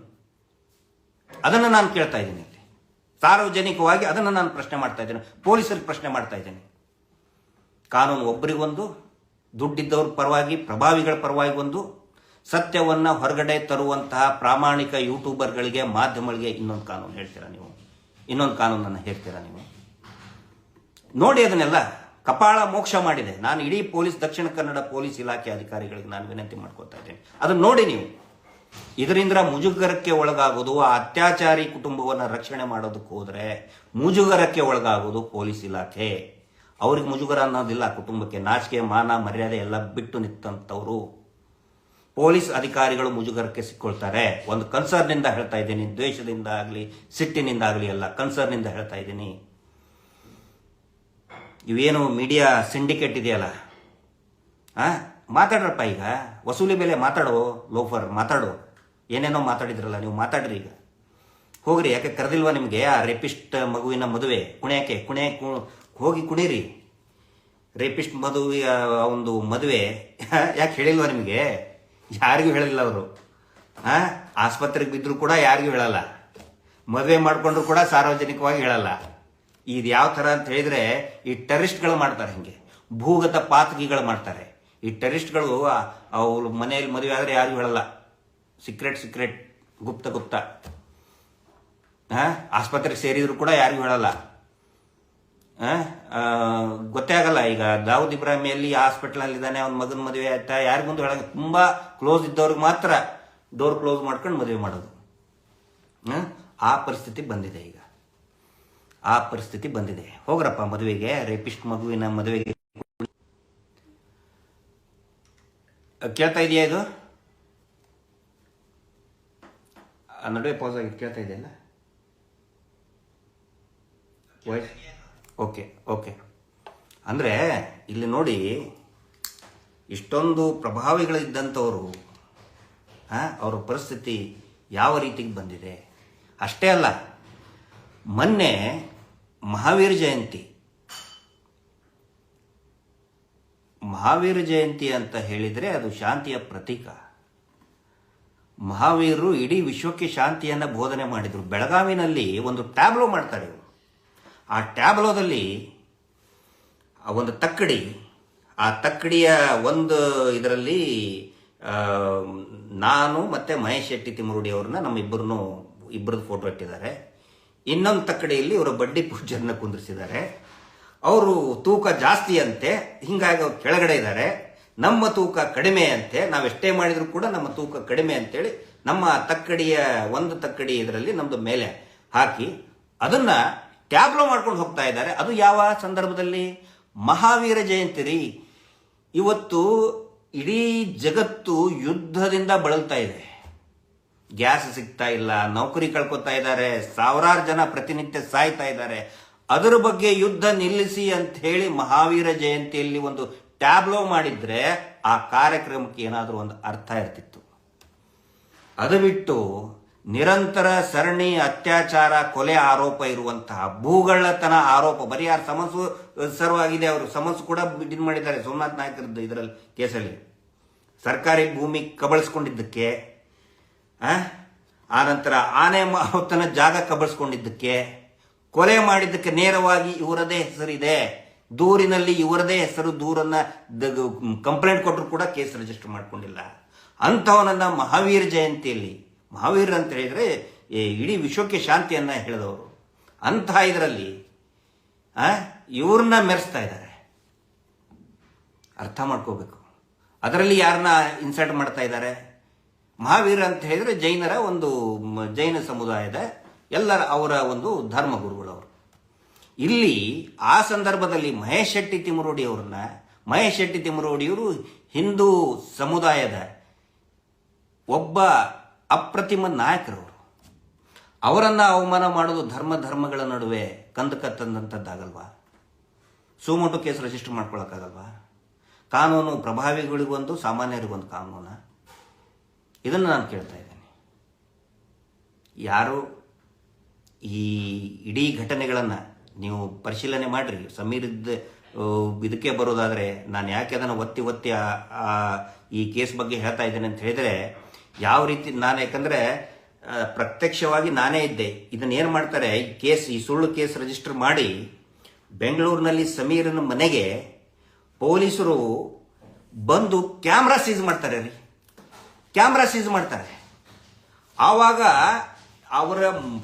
ಅದನ್ನು ನಾನು ಕೇಳ್ತಾ ಇದ್ದೀನಿ ಇಲ್ಲಿ ಸಾರ್ವಜನಿಕವಾಗಿ, ಅದನ್ನು ನಾನು ಪ್ರಶ್ನೆ ಮಾಡ್ತಾ ಇದ್ದೇನೆ, ಪೊಲೀಸರಿಗೆ ಪ್ರಶ್ನೆ ಮಾಡ್ತಾ ಇದ್ದೇನೆ. ಕಾನೂನು ಒಬ್ಬರಿಗೊಂದು, ದುಡ್ಡಿದ್ದವ್ರ ಪರವಾಗಿ, ಪ್ರಭಾವಿಗಳ ಪರವಾಗಿ ಒಂದು, ಸತ್ಯವನ್ನ ಹೊರಗಡೆ ತರುವಂತಹ ಪ್ರಾಮಾಣಿಕ ಯೂಟ್ಯೂಬರ್ಗಳಿಗೆ, ಮಾಧ್ಯಮಗಳಿಗೆ ಇನ್ನೊಂದು ಕಾನೂನು ಹೇಳ್ತೀರಾ ನೀವು? ಇನ್ನೊಂದು ಕಾನೂನನ್ನು ಹೇಳ್ತೀರಾ ನೀವು? ನೋಡಿ, ಅದನ್ನೆಲ್ಲ ಕಪಾಳ ಮೋಕ್ಷ ಮಾಡಿದೆ. ನಾನು ಇಡೀ ದಕ್ಷಿಣ ಕನ್ನಡ ಪೊಲೀಸ್ ಇಲಾಖೆ ಅಧಿಕಾರಿಗಳಿಗೆ ನಾನು ವಿನಂತಿ ಮಾಡ್ಕೊತಾ ಇದ್ದೇನೆ, ಅದನ್ನ ನೋಡಿ ನೀವು. ಇದರಿಂದ ಮುಜುಗರಕ್ಕೆ ಒಳಗಾಗೋದು, ಆ ಅತ್ಯಾಚಾರಿ ಕುಟುಂಬವನ್ನು ರಕ್ಷಣೆ ಮಾಡೋದಕ್ಕೆ ಹೋದ್ರೆ ಮುಜುಗರಕ್ಕೆ ಒಳಗಾಗೋದು ಪೊಲೀಸ್ ಇಲಾಖೆ. ಅವ್ರಿಗೆ ಮುಜುಗರ ಅನ್ನೋದಿಲ್ಲ, ಕುಟುಂಬಕ್ಕೆ ನಾಚಿಕೆ ಮಾನ ಮರ್ಯಾದೆ ಎಲ್ಲ ಬಿಟ್ಟು ನಿಂತಂಥವ್ರು ಪೊಲೀಸ್ ಅಧಿಕಾರಿಗಳು ಮುಜುಗರಕ್ಕೆ ಸಿಕ್ಕೊಳ್ತಾರೆ. ಒಂದು ಕನ್ಸರ್ನಿಂದ ಹೇಳ್ತಾ ಇದ್ದೀನಿ, ದ್ವೇಷದಿಂದ ಆಗಲಿ ಸಿಟ್ಟಿನಿಂದ ಆಗಲಿ ಅಲ್ಲ, ಕನ್ಸರ್ನಿಂದ ಹೇಳ್ತಾ ಇದ್ದೀನಿ. ಇವೇನು ಮೀಡಿಯಾ ಸಿಂಡಿಕೇಟ್ ಇದೆಯಲ್ಲ, ಮಾತಾಡ್ರಪ್ಪ, ಈಗ ವಸೂಲಿ ಬೆಲೆ ಮಾತಾಡೋ, ಲೋಫರ್ ಮಾತಾಡೋ, ಏನೇನೋ ಮಾತಾಡಿದ್ರಲ್ಲ ನೀವು, ಮಾತಾಡ್ರಿ ಈಗ, ಹೋಗ್ರಿ. ಯಾಕೆ ಕರೆದಿಲ್ವಾ ನಿಮಗೆ ಆ ರೇಪಿಸ್ಟ್ ಮಗುವಿನ ಮದುವೆ ಕುಣಿಯಕ್ಕೆ? ಹೋಗಿ ಕುಣೀರಿ. ರೇಪಿಸ್ಟ್ ಮದುವೆಯ ಒಂದು ಮದುವೆ ಯಾಕೆ ಹೇಳಿಲ್ವಾ ನಿಮಗೆ? ಯಾರಿಗೂ ಹೇಳಿಲ್ಲ ಅವರು. ಆಸ್ಪತ್ರೆಗೆ ಬಿದ್ದರೂ ಕೂಡ ಯಾರಿಗೂ ಹೇಳಲ್ಲ, ಮದುವೆ ಮಾಡ್ಕೊಂಡ್ರು ಕೂಡ ಸಾರ್ವಜನಿಕವಾಗಿ ಹೇಳಲ್ಲ. ಇದು ಯಾವ ಥರ ಅಂತ ಹೇಳಿದ್ರೆ, ಈ ಟೆರರಿಸ್ಟ್ಗಳು ಮಾಡ್ತಾರೆ, ಹಿಂಗೆ ಭೂಗತ ಪಾತಕಿಗಳು ಮಾಡ್ತಾರೆ. ಈ ಟೆರರಿಸ್ಟ್ಗಳು ಅವ್ರ ಮನೆಯಲ್ಲಿ ಮದುವೆ ಆದರೆ ಯಾರಿಗೂ ಹೇಳಲ್ಲ, ಸೀಕ್ರೆಟ್ ಗುಪ್ತ ಆಸ್ಪತ್ರೆಗೆ ಸೇರಿದ್ರು ಕೂಡ ಯಾರಿಗೂ ಹೇಳಲ್ಲ, ಗೊತ್ತೇ ಆಗಲ್ಲ. ಈಗ ದಾವೂದ್ ಇಬ್ರಾಹಿಮಿಯಲ್ಲಿ ಹಾಸ್ಪಿಟಲ್ ಇದ್ದಾನೆ, ಅವ್ನ ಮಗನ ಮದುವೆ ಆಯ್ತಾ, ಯಾರಿಗೊಂದು ಹೇಳಂಗ, ತುಂಬಾ ಕ್ಲೋಸ್ ಇದ್ದವ್ರಿಗೆ ಮಾತ್ರ ಡೋರ್ ಕ್ಲೋಸ್ ಮಾಡ್ಕೊಂಡು ಮದುವೆ ಮಾಡೋದು. ಆ ಪರಿಸ್ಥಿತಿ ಬಂದಿದೆ ಈಗ, ಆ ಪರಿಸ್ಥಿತಿ ಬಂದಿದೆ. ಹೋಗ್ರಪ್ಪ ಮದುವೆಗೆ, ರೇಪಿಸ್ಟ್ ಮಗುವಿನ ಮದುವೆಗೆ. ಕೇಳ್ತಾ ಇದೆಯಾ ಇದು? ನಡುವೆ ಪಾಸ್ ಆಗಿ ಕೇಳ್ತಾ ಇದೆಯಲ್ಲ? ಓಕೆ. ಅಂದ್ರೆ ಇಲ್ಲಿ ನೋಡಿ, ಇಷ್ಟೊಂದು ಪ್ರಭಾವಿಗಳಿದ್ದಂಥವರು, ಅವರ ಪರಿಸ್ಥಿತಿ ಯಾವ ರೀತಿಗೆ ಬಂದಿದೆ. ಅಷ್ಟೇ ಅಲ್ಲ, ಮೊನ್ನೆ ಮಹಾವೀರ ಜಯಂತಿ ಅಂತ ಹೇಳಿದ್ರೆ ಅದು ಶಾಂತಿಯ ಪ್ರತೀಕ. ಮಹಾವೀರರು ಇಡೀ ವಿಶ್ವಕ್ಕೆ ಶಾಂತಿಯನ್ನ ಬೋಧನೆ ಮಾಡಿದ್ರು. ಬೆಳಗಾವಿನಲ್ಲಿ ಒಂದು ಟ್ಯಾಬ್ಲೋ ಮಾಡ್ತಾರೆ ಇವರು. ಆ ಟ್ಯಾಬ್ಲೋದಲ್ಲಿ ಒಂದು ತಕ್ಕಡಿ, ಆ ತಕ್ಕಡಿಯ ಒಂದು ಇದರಲ್ಲಿ ನಾನು ಮತ್ತೆ ಮಹೇಶ್ ಶೆಟ್ಟಿ ತಿಮ್ಮರುಡಿ ಅವ್ರನ್ನ ನಮ್ಮ ಇಬ್ಬರದ್ದು ಫೋಟೋ ಇಟ್ಟಿದ್ದಾರೆ. ಇನ್ನೊಂದು ತಕ್ಕಡಿಯಲ್ಲಿ ಇವರ ಬಡ್ಡಿ ಪೂಜ್ಯರನ್ನ ಕುಂದಿರಿಸಿದ್ದಾರೆ. ಅವರು ತೂಕ ಜಾಸ್ತಿ ಅಂತೆ, ಹಿಂಗಾಗಿ ಅವ್ರು ಕೆಳಗಡೆ ಇದ್ದಾರೆ. ನಮ್ಮ ತೂಕ ಕಡಿಮೆ ಅಂತೆ, ನಾವೆಷ್ಟೇ ಮಾಡಿದ್ರು ಕೂಡ ನಮ್ಮ ತೂಕ ಕಡಿಮೆ ಅಂತೇಳಿ ನಮ್ಮ ತಕ್ಕಡಿಯ ಒಂದು ತಕ್ಕಡಿ ಇದರಲ್ಲಿ ನಮ್ದು ಮೇಲೆ ಹಾಕಿ ಅದನ್ನ ಟ್ಯಾಬ್ಲೋ ಮಾಡ್ಕೊಂಡು ಹೋಗ್ತಾ ಇದ್ದಾರೆ. ಅದು ಯಾವ ಸಂದರ್ಭದಲ್ಲಿ? ಮಹಾವೀರ ಜಯಂತಿ ರೀ. ಇವತ್ತು ಇಡೀ ಜಗತ್ತು ಯುದ್ಧದಿಂದ ಬಳಲ್ತಾ ಇದೆ. ಗ್ಯಾಸ್ ಸಿಗ್ತಾ ಇಲ್ಲ, ನೌಕರಿ ಕಳ್ಕೊತಾ ಇದ್ದಾರೆ, ಸಾವಿರಾರು ಜನ ಪ್ರತಿನಿತ್ಯ ಸಾಯ್ತಾ ಇದ್ದಾರೆ. ಅದರ ಬಗ್ಗೆ ಯುದ್ಧ ನಿಲ್ಲಿಸಿ ಅಂತ ಹೇಳಿ ಮಹಾವೀರ ಜಯಂತಿಯಲ್ಲಿ ಒಂದು ಟ್ಯಾಬ್ಲೋ ಮಾಡಿದ್ರೆ ಆ ಕಾರ್ಯಕ್ರಮಕ್ಕೆ ಏನಾದರೂ ಒಂದು ಅರ್ಥ ಇರ್ತಿತ್ತು. ಅದು ಬಿಟ್ಟು ನಿರಂತರ ಸರಣಿ ಅತ್ಯಾಚಾರ, ಕೊಲೆ ಆರೋಪ ಇರುವಂತಹ ಭೂಗಳ್ಳತನ ಆರೋಪ, ಬರೀ ಯಾರು ಸಮನ್ಸು ಸರ್ವಾಗಿದೆ, ಅವರು ಸಮನ್ಸು ಕೂಡ ಬಿಡಿನ್ ಮಾಡಿದ್ದಾರೆ ಸೋಮನಾಥ್ ನಾಯ್ಕರದ್ದು ಇದರಲ್ಲಿ ಕೇಸಲ್ಲಿ. ಸರ್ಕಾರಿ ಭೂಮಿ ಕಬಳಿಸ್ಕೊಂಡಿದ್ದಕ್ಕೆ, ಆನಂತರ ಆನೆ ಮಾವತನ ಜಾಗ ಕಬಳಿಸ್ಕೊಂಡಿದ್ದಕ್ಕೆ, ಕೊಲೆ ಮಾಡಿದ್ದಕ್ಕೆ ನೇರವಾಗಿ ಇವರದೇ ಹೆಸರಿದೆ, ದೂರಿನಲ್ಲಿ ಇವರದೇ ಹೆಸರು, ದೂರನ್ನ ಕಂಪ್ಲೇಂಟ್ ಕೊಟ್ಟರು ಕೂಡ ಕೇಸ್ ರಿಜಿಸ್ಟರ್ ಮಾಡ್ಕೊಂಡಿಲ್ಲ. ಅಂಥವನನ್ನ ಮಹಾವೀರ ಜಯಂತಿಯಲ್ಲಿ, ಮಹಾವೀರ ಅಂತ ಹೇಳಿದ್ರೆ ಇಡೀ ವಿಶ್ವಕ್ಕೆ ಶಾಂತಿಯನ್ನ ಹೇಳಿದವರು, ಅಂತಹ ಇದರಲ್ಲಿ ಇವ್ರನ್ನ ಮೆರೆಸ್ತಾ ಇದ್ದಾರೆ. ಅರ್ಥ ಮಾಡ್ಕೋಬೇಕು. ಅದರಲ್ಲಿ ಯಾರನ್ನ ಇನ್ಸಲ್ಟ್ ಮಾಡ್ತಾ ಇದ್ದಾರೆ? ಮಹಾವೀರ ಅಂತ ಹೇಳಿದ್ರೆ ಜೈನರ ಒಂದು ಜೈನ ಸಮುದಾಯದ ಎಲ್ಲರ ಅವರ ಒಂದು ಧರ್ಮಗುರುಗಳವರು. ಇಲ್ಲಿ ಆ ಸಂದರ್ಭದಲ್ಲಿ ಮಹೇಶ್ ಶೆಟ್ಟಿ ತಿಮ್ಮರೋಡಿಯವರು ಹಿಂದೂ ಸಮುದಾಯದ ಒಬ್ಬ ಅಪ್ರತಿಮ ನಾಯಕರವರು. ಅವರನ್ನ ಅವಮಾನ ಮಾಡೋದು ಧರ್ಮಗಳ ನಡುವೆ ಕಂದಕ ತಂದಂಥದ್ದಾಗಲ್ವಾ? ಸುಮೋಟೋ ಕೇಸ್ ರಿಜಿಸ್ಟರ್ ಮಾಡ್ಕೊಳಕ್ಕಾಗಲ್ವಾ? ಕಾನೂನು ಪ್ರಭಾವಿಗಳಿಗೊಂದು, ಸಾಮಾನ್ಯರಿಗೊಂದು ಕಾನೂನ. ಇದನ್ನು ನಾನು ಕೇಳ್ತಾ ಇದ್ದೇನೆ. ಯಾರು ಈ ಇಡೀ ಘಟನೆಗಳನ್ನು ನೀವು ಪರಿಶೀಲನೆ ಮಾಡ್ರಿ. ಸಮೀರ್ದ ಇದಕ್ಕೆ ಬರೋದಾದರೆ ನಾನು ಯಾಕೆ ಅದನ್ನು ಒತ್ತಿ ಈ ಕೇಸ್ ಬಗ್ಗೆ ಹೇಳ್ತಾ ಇದ್ದೇನೆ ಅಂತ ಹೇಳಿದ್ರೆ, ಯಾವ ರೀತಿ ನಾನು, ಯಾಕಂದ್ರೆ ಪ್ರತ್ಯಕ್ಷವಾಗಿ ನಾನೇ ಇದ್ದೆ. ಇದನ್ನೇನು ಮಾಡ್ತಾರೆ, ಈ ಸುಳ್ಳು ಕೇಸ್ ರಿಜಿಸ್ಟರ್ ಮಾಡಿ ಬೆಂಗಳೂರಿನಲ್ಲಿ ಸಮೀರನ ಮನೆಗೆ ಪೊಲೀಸರು ಬಂದು ಕ್ಯಾಮ್ರಾ ಸೀಸ್ ಮಾಡ್ತಾರೆ. ಆವಾಗ ಅವರ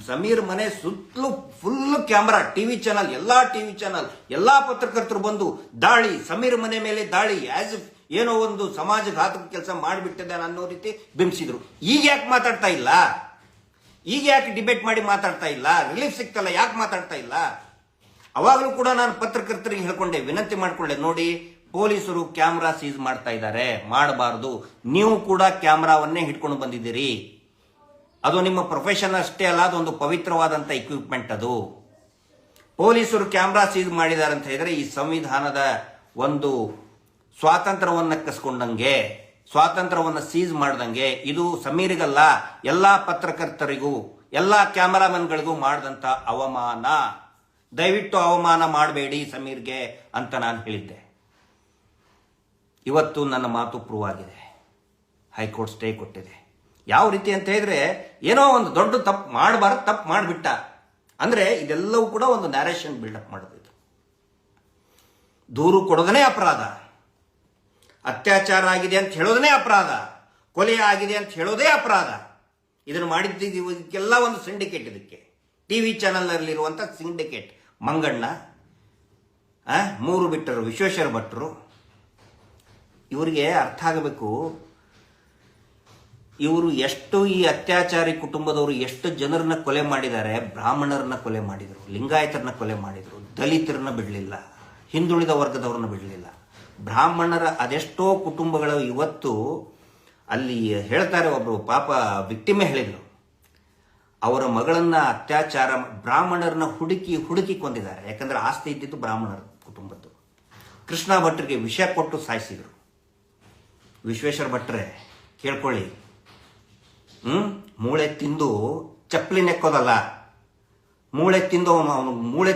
ಸಮೀರ್ ಮನೆ ಸುತ್ತಲೂ ಫುಲ್ ಕ್ಯಾಮ್ರಾ, ಟಿವಿ ಚಾನಲ್, ಎಲ್ಲಾ ಪತ್ರಕರ್ತರು ಬಂದು ದಾಳಿ, ಸಮೀರ್ ಮನೆ ಮೇಲೆ ದಾಳಿ, ಆಸ್ ಇಫ್ ಏನೋ ಒಂದು ಸಮಾಜ ಘಾತಕ ಕೆಲಸ ಮಾಡಿಬಿಟ್ಟಿದ್ದಾನೆ ಅನ್ನೋ ರೀತಿ ಬಿಂಬಿಸಿದ್ರು. ಈಗ ಯಾಕೆ ಮಾತಾಡ್ತಾ ಇಲ್ಲ? ಈಗ ಯಾಕೆ ಡಿಬೇಟ್ ಮಾಡಿ ಮಾತಾಡ್ತಾ ಇಲ್ಲ? ರಿಲೀಫ್ ಸಿಗ್ತಲ್ಲ, ಯಾಕೆ ಮಾತಾಡ್ತಾ ಇಲ್ಲ? ಅವಾಗಲೂ ಕೂಡ ನಾನು ಪತ್ರಕರ್ತರಿಗೆ ಹೇಳ್ಕೊಂಡೆ, ವಿನಂತಿ ಮಾಡ್ಕೊಂಡೆ, ನೋಡಿ ಪೊಲೀಸರು ಕ್ಯಾಮ್ರಾ ಸೀಸ್ ಮಾಡ್ತಾ ಇದ್ದಾರೆ, ಮಾಡಬಾರದು. ನೀವು ಕೂಡ ಕ್ಯಾಮ್ರಾವನ್ನೇ ಹಿಡ್ಕೊಂಡು ಬಂದಿದ್ದೀರಿ. ಅದು ನಿಮ್ಮ ಪ್ರೊಫೆಷನ್ ಅಷ್ಟೇ ಅಲ್ಲ, ಅದೊಂದು ಪವಿತ್ರವಾದಂಥ ಇಕ್ವಿಪ್ಮೆಂಟ್. ಅದು ಪೊಲೀಸರು ಕ್ಯಾಮ್ರಾ ಸೀಸ್ ಮಾಡಿದ್ದಾರೆ ಅಂತ ಹೇಳಿದ್ರೆ ಈ ಸಂವಿಧಾನದ ಒಂದು ಸ್ವಾತಂತ್ರ್ಯವನ್ನು ಕಸ್ಕೊಂಡಂಗೆ, ಸ್ವಾತಂತ್ರ್ಯವನ್ನು ಸೀಸ್ ಮಾಡ್ದಂಗೆ. ಇದು ಸಮೀರಿಗಲ್ಲ, ಎಲ್ಲಾ ಪತ್ರಕರ್ತರಿಗೂ, ಎಲ್ಲಾ ಕ್ಯಾಮರಾಮನ್ಗಳಿಗೂ ಮಾಡಿದಂಥ ಅವಮಾನ. ದಯವಿಟ್ಟು ಅವಮಾನ ಮಾಡಬೇಡಿ ಸಮೀರ್ಗೆ ಅಂತ ನಾನು ಹೇಳಿದ್ದೆ. ಇವತ್ತು ನನ್ನ ಮಾತು ಪ್ರೂವ್ ಆಗಿದೆ. ಹೈಕೋರ್ಟ್ ಸ್ಟೇ ಕೊಟ್ಟಿದೆ. ಯಾವ ರೀತಿ ಅಂತ ಹೇಳಿದ್ರೆ, ಏನೋ ಒಂದು ದೊಡ್ಡ ತಪ್ಪು ಮಾಡಬಾರದು, ತಪ್ಪು ಮಾಡಿಬಿಟ್ಟ ಅಂದ್ರೆ ಇದೆಲ್ಲವೂ ಕೂಡ ಒಂದು ನ್ಯಾರೇಷನ್ ಬಿಲ್ಡಪ್ ಮಾಡೋದು. ದೂರು ಕೊಡೋದನೇ ಅಪರಾಧ, ಅತ್ಯಾಚಾರ ಆಗಿದೆ ಅಂತ ಹೇಳೋದನೇ ಅಪರಾಧ, ಕೊಲೆ ಆಗಿದೆ ಅಂತ ಹೇಳೋದೇ ಅಪರಾಧ. ಇದನ್ನು ಮಾಡಿದ್ದಕ್ಕೆಲ್ಲ ಒಂದು ಸಿಂಡಿಕೇಟ್. ಇದಕ್ಕೆ ಟಿವಿ ಚಾನಲ್ನಲ್ಲಿರುವಂಥ ಸಿಂಡಿಕೇಟ್ ಮಂಗಣ್ಣ, 3 ಬಿಟ್ಟರು, ವಿಶ್ವೇಶ್ವರ ಭಟ್ರು. ಇವರಿಗೆ ಅರ್ಥ ಆಗಬೇಕು, ಇವರು ಎಷ್ಟು ಈ ಅತ್ಯಾಚಾರಿ ಕುಟುಂಬದವರು ಎಷ್ಟು ಜನರನ್ನ ಕೊಲೆ ಮಾಡಿದ್ದಾರೆ. ಬ್ರಾಹ್ಮಣರನ್ನ ಕೊಲೆ ಮಾಡಿದರು, ಲಿಂಗಾಯತರನ್ನ ಕೊಲೆ ಮಾಡಿದರು, ದಲಿತರನ್ನ ಬಿಡಲಿಲ್ಲ, ಹಿಂದುಳಿದ ವರ್ಗದವ್ರನ್ನ ಬಿಡಲಿಲ್ಲ. ಬ್ರಾಹ್ಮಣರ ಅದೆಷ್ಟೋ ಕುಟುಂಬಗಳು ಇವತ್ತು ಅಲ್ಲಿ ಹೇಳ್ತಾರೆ. ಒಬ್ರು ಪಾಪ ವಿಕ್ಟಿಮೆ ಹೇಳಿದ್ರು, ಅವರ ಮಗಳನ್ನ ಅತ್ಯಾಚಾರ, ಬ್ರಾಹ್ಮಣರನ್ನ ಹುಡುಕಿ ಕೊಂದಿದ್ದಾರೆ. ಯಾಕಂದ್ರೆ ಆಸ್ತಿ ಇದ್ದಿದ್ದು ಬ್ರಾಹ್ಮಣರ ಕುಟುಂಬದ್ದು. ಕೃಷ್ಣ ಭಟ್ರಿಗೆ ವಿಷ ಕೊಟ್ಟು ಸಾಯಿಸಿದ್ರು. ವಿಶ್ವೇಶ್ವರ ಭಟ್ರೆ ಕೇಳ್ಕೊಳ್ಳಿ, ಮೂಳೆ ತಿಂದು ಚಪ್ಪಲಿ ನೆಕ್ಕೋದಲ್ಲ, ಮೂಳೆ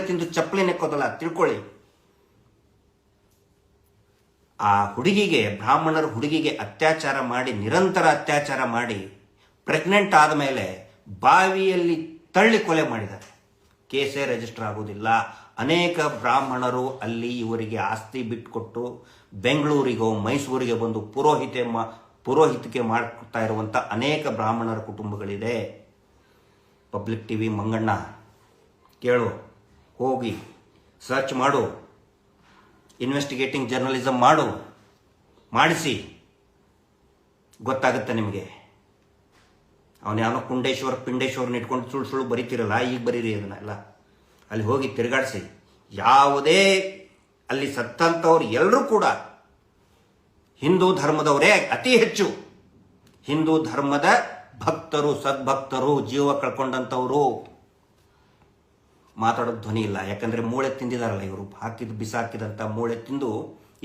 ತಿಂದು ಚಪ್ಪಲಿ ನೆಕ್ಕೋದಲ್ಲ, ತಿಳ್ಕೊಳ್ಳಿ. ಆ ಹುಡುಗಿಗೆ, ಬ್ರಾಹ್ಮಣರ ಹುಡುಗಿಗೆ ಅತ್ಯಾಚಾರ ಮಾಡಿ, ನಿರಂತರ ಅತ್ಯಾಚಾರ ಮಾಡಿ, ಪ್ರೆಗ್ನೆಂಟ್ ಆದ ಮೇಲೆ ಬಾವಿಯಲ್ಲಿ ತಳ್ಳಿ ಕೊಲೆ ಮಾಡಿದ್ದಾರೆ. ಕೇಸೇ ರಿಜಿಸ್ಟರ್ ಆಗುವುದಿಲ್ಲ. ಅನೇಕ ಬ್ರಾಹ್ಮಣರು ಅಲ್ಲಿ ಇವರಿಗೆ ಆಸ್ತಿ ಬಿಟ್ಟುಕೊಟ್ಟು ಬೆಂಗಳೂರಿಗೋ ಮೈಸೂರಿಗೆ ಬಂದು ಪುರೋಹಿತಿಕೆ ಮಾಡ್ತಾ ಇರುವಂಥ ಅನೇಕ ಬ್ರಾಹ್ಮಣರ ಕುಟುಂಬಗಳಿದೆ. ಪಬ್ಲಿಕ್ ಟಿವಿ ಮಂಗಣ್ಣ ಕೇಳು, ಹೋಗಿ ಸರ್ಚ್ ಮಾಡು, ಇನ್ವೆಸ್ಟಿಗೇಟಿಂಗ್ ಜರ್ನಲಿಸಮ್ ಮಾಡಿಸಿ, ಗೊತ್ತಾಗುತ್ತೆ ನಿಮಗೆ. ಅವನು ಯಾವನೋ ಪಿಂಡೇಶ್ವರನ್ನ ಇಟ್ಕೊಂಡು ಸುಳ್ಳು ಬರೀತಿರಲ್ಲ, ಈಗ ಬರೀರಿ ಅದನ್ನೆಲ್ಲ. ಅಲ್ಲಿ ಹೋಗಿ ತಿರುಗಾಡಿಸಿ. ಯಾವುದೇ ಅಲ್ಲಿ ಸತ್ತಂಥವ್ರು ಎಲ್ಲರೂ ಕೂಡ ಹಿಂದೂ ಧರ್ಮದವರೇ, ಅತಿ ಹೆಚ್ಚು ಹಿಂದೂ ಧರ್ಮದ ಭಕ್ತರು, ಸದ್ಭಕ್ತರು, ಜೀವ ಕಳ್ಕೊಂಡಂಥವರು ಮಾತಾಡೋದು ಧ್ವನಿ ಇಲ್ಲ. ಯಾಕಂದರೆ ಮೂಳೆ ತಿಂದಿದಾರಲ್ಲ ಇವರು, ಬಿಸಾಕಿದಂಥ ಮೂಳೆ ತಿಂದು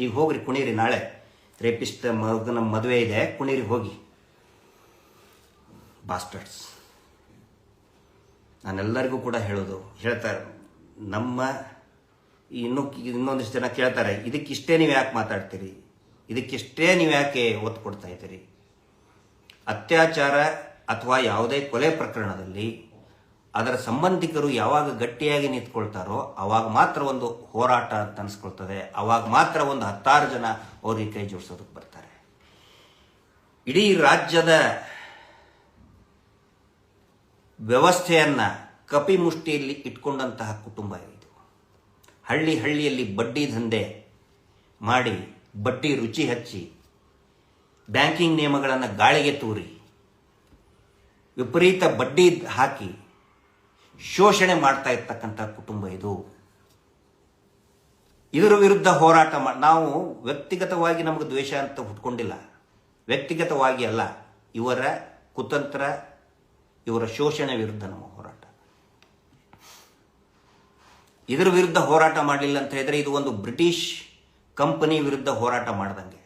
ಈಗ ಹೋಗ್ರಿ ಕುಣೀರಿ, ನಾಳೆ ರೇಪಿಸ್ಟ್ ಮಗನ ಮದುವೆ ಇದೆ, ಕುಣೀರಿ ಹೋಗಿ ಬಾಸ್ಟರ್ಸ್. ನಾನೆಲ್ಲರಿಗೂ ಕೂಡ ಹೇಳ್ತಾರೆ, ನಮ್ಮ ಇನ್ನೊಂದಿಷ್ಟು ಜನ ಕೇಳ್ತಾರೆ, ಇದಕ್ಕಿಷ್ಟೇ ನೀವು ಯಾಕೆ ಮಾತಾಡ್ತೀರಿ, ಇದಕ್ಕಿಷ್ಟೇ ನೀವು ಯಾಕೆ ಒತ್ತು ಕೊಡ್ತಾ ಇದ್ದೀರಿ. ಅತ್ಯಾಚಾರ ಅಥವಾ ಯಾವುದೇ ಕೊಲೆ ಪ್ರಕರಣದಲ್ಲಿ ಅದರ ಸಂಬಂಧಿಕರು ಯಾವಾಗ ಗಟ್ಟಿಯಾಗಿ ನಿಂತ್ಕೊಳ್ತಾರೋ ಅವಾಗ ಮಾತ್ರ ಒಂದು ಹೋರಾಟ ಅಂತ ಅನಿಸ್ಕೊಳ್ತದೆ, ಅವಾಗ ಮಾತ್ರ ಒಂದು 10 ಜನ ಅವ್ರಿಗೆ ಕೈ ಜೋಡಿಸೋದಕ್ಕೆ ಬರ್ತಾರೆ. ಇಡೀ ರಾಜ್ಯದ ವ್ಯವಸ್ಥೆಯನ್ನ ಕಪಿಮುಷ್ಟಿಯಲ್ಲಿ ಇಟ್ಕೊಂಡಂತಹ ಕುಟುಂಬ ಇದು. ಹಳ್ಳಿಯಲ್ಲಿ ಬಡ್ಡಿ ದಂಧೆ ಮಾಡಿ, ಬಡ್ಡಿ ರುಚಿ ಹಚ್ಚಿ, ಬ್ಯಾಂಕಿಂಗ್ ನಿಯಮಗಳನ್ನು ಗಾಳಿಗೆ ತೂರಿ, ವಿಪರೀತ ಬಡ್ಡಿ ಹಾಕಿ ಶೋಷಣೆ ಮಾಡ್ತಾ ಇರ್ತಕ್ಕಂಥ ಕುಟುಂಬ ಇದು. ಇದರ ವಿರುದ್ಧ ಹೋರಾಟ ನಾವು ವ್ಯಕ್ತಿಗತವಾಗಿ ನಮಗೆ ದ್ವೇಷ ಅಂತ ಹುಟ್ಕೊಂಡಿಲ್ಲ, ವ್ಯಕ್ತಿಗತವಾಗಿ ಅಲ್ಲ, ಇವರ ಕುತಂತ್ರ, ಇವರ ಶೋಷಣೆ ವಿರುದ್ಧ ನಮ್ಮ ಹೋರಾಟ. ಇದರ ವಿರುದ್ಧ ಹೋರಾಟ ಮಾಡಲಿಲ್ಲ ಅಂತ ಹೇಳಿದ್ರೆ ಇದು ಒಂದು ಬ್ರಿಟಿಷ್ ಕಂಪನಿ ವಿರುದ್ಧ ಹೋರಾಟ ಮಾಡ್ದಂಗೆ.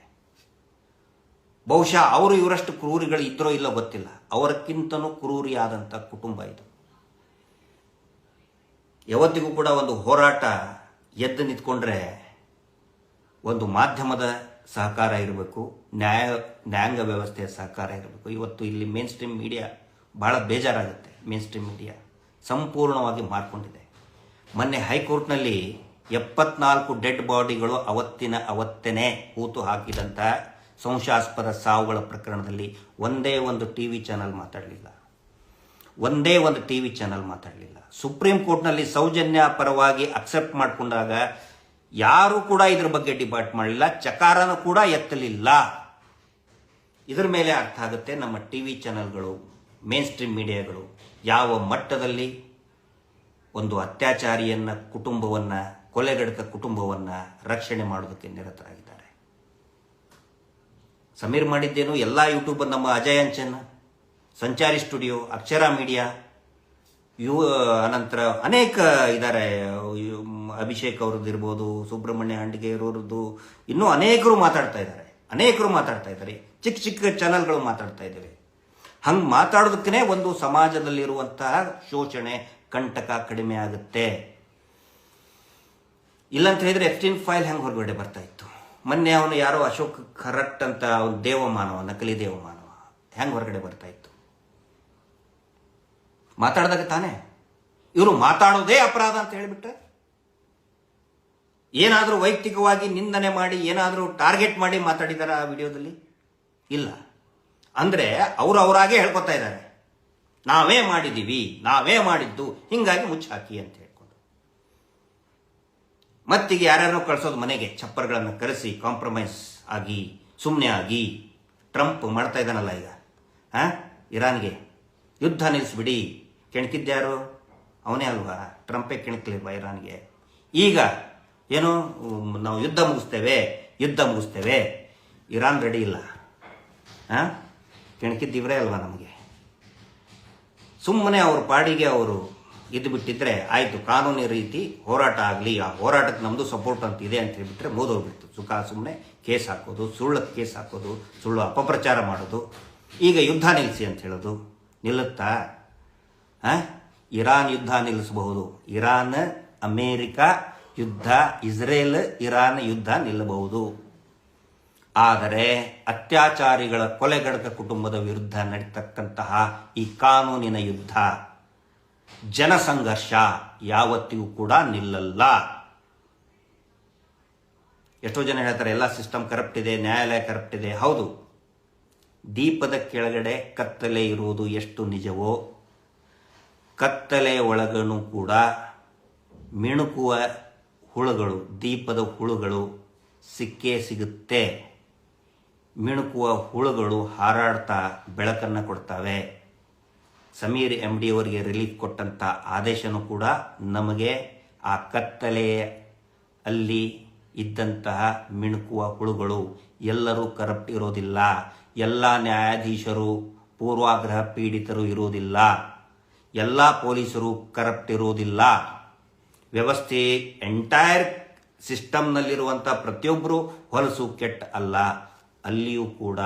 ಬಹುಶಃ ಅವರು ಇವರಷ್ಟು ಕ್ರೂರಿಗಳು ಇದ್ರೋ ಇಲ್ಲೋ ಗೊತ್ತಿಲ್ಲ, ಅವರಕ್ಕಿಂತನೂ ಕ್ರೂರಿಯಾದಂಥ ಕುಟುಂಬ ಇದು. ಯಾವತ್ತಿಗೂ ಕೂಡ ಒಂದು ಹೋರಾಟ ಎದ್ದು ನಿಂತ್ಕೊಂಡ್ರೆ ಒಂದು ಮಾಧ್ಯಮದ ಸಹಕಾರ ಇರಬೇಕು, ನ್ಯಾಯಾಂಗ ವ್ಯವಸ್ಥೆಯ ಸಹಕಾರ ಇರಬೇಕು. ಇವತ್ತು ಇಲ್ಲಿ ಮೇನ್ ಸ್ಟ್ರೀಮ್ ಮೀಡಿಯಾ ಬಹಳ ಬೇಜಾರಾಗುತ್ತೆ. ಮೇನ್ ಸ್ಟ್ರೀಮ್ ಮೀಡಿಯಾ ಸಂಪೂರ್ಣವಾಗಿ ಮಾರ್ಕೊಂಡಿದೆ. ಮೊನ್ನೆ ಹೈಕೋರ್ಟ್ನಲ್ಲಿ 74 ಡೆಡ್ ಬಾಡಿಗಳು ಅವತ್ತೇನೆ ಹೂತು ಹಾಕಿದಂಥ ಸಂಶಯಾಸ್ಪದ ಸಾವುಗಳ ಪ್ರಕರಣದಲ್ಲಿ ಒಂದೇ ಒಂದು ಟಿವಿ ಚಾನಲ್ ಮಾತಾಡಲಿಲ್ಲ. ಸುಪ್ರೀಂ ಕೋರ್ಟ್ನಲ್ಲಿ ಸೌಜನ್ಯ ಪರವಾಗಿ ಅಕ್ಸೆಪ್ಟ್ ಮಾಡಿಕೊಂಡಾಗ ಯಾರೂ ಕೂಡ ಇದ್ರ ಬಗ್ಗೆ ಡಿಬೇಟ್ ಮಾಡಲಿಲ್ಲ, ಚಕಾರನೂ ಕೂಡ ಎತ್ತಲಿಲ್ಲ. ಇದರ ಮೇಲೆ ಅರ್ಥ ಆಗುತ್ತೆ ನಮ್ಮ ಟಿವಿ ಚಾನಲ್ಗಳು, ಮೇನ್ ಸ್ಟ್ರೀಮ್ ಮೀಡಿಯಾಗಳು ಯಾವ ಮಟ್ಟದಲ್ಲಿ ಒಂದು ಅತ್ಯಾಚಾರಿಯನ್ನ, ಕುಟುಂಬವನ್ನ, ಕೊಲೆಗಡಕ ಕುಟುಂಬವನ್ನ ರಕ್ಷಣೆ ಮಾಡೋದಕ್ಕೆ ನಿರತರಾಗಿದ್ದಾರೆ. ಸಮೀರ್ ಮಾಡಿದ್ದೇನು, ಎಲ್ಲ ಯೂಟ್ಯೂಬರ್, ನಮ್ಮ ಅಜಯ್ ಅಂಚನ್, ಸಂಚಾರಿ ಸ್ಟುಡಿಯೋ, ಅಕ್ಷರ ಮೀಡಿಯಾ, ಅನಂತರ ಅನೇಕ ಇದ್ದಾರೆ, ಅಭಿಷೇಕ್ ಅವ್ರದ್ದು ಇರ್ಬೋದು, ಸುಬ್ರಹ್ಮಣ್ಯ ಹಂಡಿಗೆ ಇರೋರದ್ದು, ಇನ್ನೂ ಅನೇಕರು ಮಾತಾಡ್ತಾ ಇದ್ದಾರೆ. ಚಿಕ್ಕ ಚಾನಲ್ಗಳು ಮಾತಾಡ್ತಾ ಇದ್ದಾರೆ. ಹಂಗೆ ಮಾತಾಡೋದಕ್ಕೇ ಒಂದು ಸಮಾಜದಲ್ಲಿರುವಂತಹ ಶೋಷಣೆ, ಕಂಟಕ ಕಡಿಮೆ ಆಗುತ್ತೆ. ಇಲ್ಲಂತ ಹೇಳಿದ್ರೆ ಎಫ್ಟಿನ್ ಫೈಲ್ ಹೆಂಗೆ ಹೊರಗಡೆ ಬರ್ತಾ ಇತ್ತು. ಮೊನ್ನೆ ಅವನು ಯಾರೋ ಅಶೋಕ್ ಖರಟ್ ಅಂತ ಅವನು ದೇವಮಾನವ, ನಕಲಿ ದೇವಮಾನವ, ಹೆಂಗೆ ಹೊರಗಡೆ ಬರ್ತಾ ಇತ್ತು. ಮಾತಾಡಿದಾಗ ತಾನೇ ಇವರು ಮಾತಾಡೋದೇ ಅಪರಾಧ ಅಂತ ಹೇಳಿಬಿಟ್ರೆ, ಏನಾದರೂ ವೈಯಕ್ತಿಕವಾಗಿ ನಿಂದನೆ ಮಾಡಿ, ಏನಾದರೂ ಟಾರ್ಗೆಟ್ ಮಾಡಿ ಮಾತಾಡಿದಾರ ಆ ವಿಡಿಯೋದಲ್ಲಿ? ಇಲ್ಲ. ಅಂದ್ರೆ ಅವರಾಗೆ ಹೇಳ್ಕೊತಾ ಇದ್ದಾರೆ, ನಾವೇ ಮಾಡಿದ್ದೀವಿ, ನಾವೇ ಮಾಡಿದ್ದು, ಹಿಂಗಾಗಿ ಮುಚ್ಚಾಕಿ ಅಂತ ಹೇಳ್ಕೊಂಡು. ಮತ್ತೀಗ ಯಾರ್ಯಾರೋ ಕಳಿಸೋದು ಮನೆಗೆ, ಚಪ್ಪರ್ಗಳನ್ನು ಕರೆಸಿ ಕಾಂಪ್ರಮೈಸ್ ಆಗಿ, ಸುಮ್ಮನೆ ಆಗಿ ಟ್ರಂಪ್ ಮಾಡ್ತಾ ಇದ್ದಾನಲ್ಲ ಈಗ, ಇರಾನ್ಗೆ ಯುದ್ಧ ನಿಲ್ಲಿಸ್ಬಿಡಿ, ಕೆಣಕಿದ್ಯಾರು? ಅವನೇ ಅಲ್ವಾ, ಟ್ರಂಪೇ ಕೆಣಕಲಿಲ್ವಾ ಇರಾನ್ಗೆ? ಈಗ ಏನು, ನಾವು ಯುದ್ಧ ಮುಗಿಸ್ತೇವೆ, ಇರಾನ್ ರೆಡಿ ಇಲ್ಲ, ಕೆಣಕಿದ್ದಿವ್ರೇ ಅಲ್ವಾ ನಮಗೆ. ಸುಮ್ಮನೆ ಅವ್ರ ಪಾಡಿಗೆ ಅವರು ಇದ್ದು ಬಿಟ್ಟಿದ್ರೆ ಆಯಿತು, ಕಾನೂನಿ ರೀತಿ ಹೋರಾಟ ಆಗಲಿ, ಆ ಹೋರಾಟಕ್ಕೆ ನಮ್ಮದು ಸಪೋರ್ಟ್ ಅಂತ ಇದೆ ಅಂತ ಹೇಳ್ಬಿಟ್ರೆ ಮುಗಿದೋಗ್ಬಿಡ್ತು. ಸುಮ್ಮನೆ ಕೇಸ್ ಹಾಕೋದು, ಸುಳ್ಳಕ್ಕೆ ಕೇಸ್ ಹಾಕೋದು, ಸುಳ್ಳು ಅಪಪ್ರಚಾರ ಮಾಡೋದು, ಈಗ ಯುದ್ಧ ನಿಲ್ಲಿಸಿ ಅಂತ ಹೇಳೋದು ನಿಲ್ಲುತ್ತಾ? ಇರಾನ್ ಯುದ್ಧ ನಿಲ್ಲಿಸಬಹುದು, ಇರಾನ್ ಅಮೇರಿಕ ಯುದ್ಧ, ಇಸ್ರೇಲ್ ಇರಾನ್ ಯುದ್ಧ ನಿಲ್ಲಬಹುದು. ಆದರೆ ಅತ್ಯಾಚಾರಿಗಳ ಕೊಲೆಗಡಕ ಕುಟುಂಬದ ವಿರುದ್ಧ ನಡೀತಕ್ಕಂತಹ ಈ ಕಾನೂನಿನ ಯುದ್ಧ, ಜನಸಂಘರ್ಷ ಯಾವತ್ತಿಗೂ ಕೂಡ ನಿಲ್ಲಲ್ಲ. ಎಷ್ಟೋ ಜನ ಹೇಳ್ತಾರೆ ಎಲ್ಲ ಸಿಸ್ಟಮ್ ಕರಪ್ಟ್ ಇದೆ, ನ್ಯಾಯಾಲಯ ಕರಪ್ಟ್ ಇದೆ. ಹೌದು, ದೀಪದ ಕೆಳಗಡೆ ಕತ್ತಲೆ ಇರುವುದು ಎಷ್ಟು ನಿಜವೋ, ಕತ್ತಲೆ ಒಳಗನು ಕೂಡ ಮಿಣುಕುವ ಹುಳುಗಳು, ದೀಪದ ಹುಳುಗಳು ಸಿಕ್ಕೇ ಸಿಗುತ್ತೆ. ಮಿಣುಕುವ ಹುಳುಗಳು ಹಾರಾಡ್ತಾ ಬೆಳಕನ್ನು ಕೊಡ್ತವೆ. ಸಮೀರ್ MD ಅವರಿಗೆ ರಿಲೀಫ್ ಕೊಟ್ಟಂಥ ಆದೇಶನೂ ಕೂಡ ನಮಗೆ ಆ ಕತ್ತಲೆ ಅಲ್ಲಿ ಇದ್ದಂತಹ ಮಿಣುಕುವ ಹುಳುಗಳು, ಎಲ್ಲರೂ ಕರಪ್ಟ್ ಇರೋದಿಲ್ಲ, ಎಲ್ಲ ನ್ಯಾಯಾಧೀಶರು ಪೂರ್ವಾಗ್ರಹ ಪೀಡಿತರು ಇರುವುದಿಲ್ಲ. ಎಲ್ಲ ಪೊಲೀಸರು ಕರಪ್ಟ್ ಇರುವುದಿಲ್ಲ. ವ್ಯವಸ್ಥೆ ಎಂಟೈರ್ ಸಿಸ್ಟಮ್ನಲ್ಲಿರುವಂಥ ಪ್ರತಿಯೊಬ್ಬರು ಹೊಲಸು ಕೆಟ್ಟ ಅಲ್ಲ. ಅಲ್ಲಿಯೂ ಕೂಡ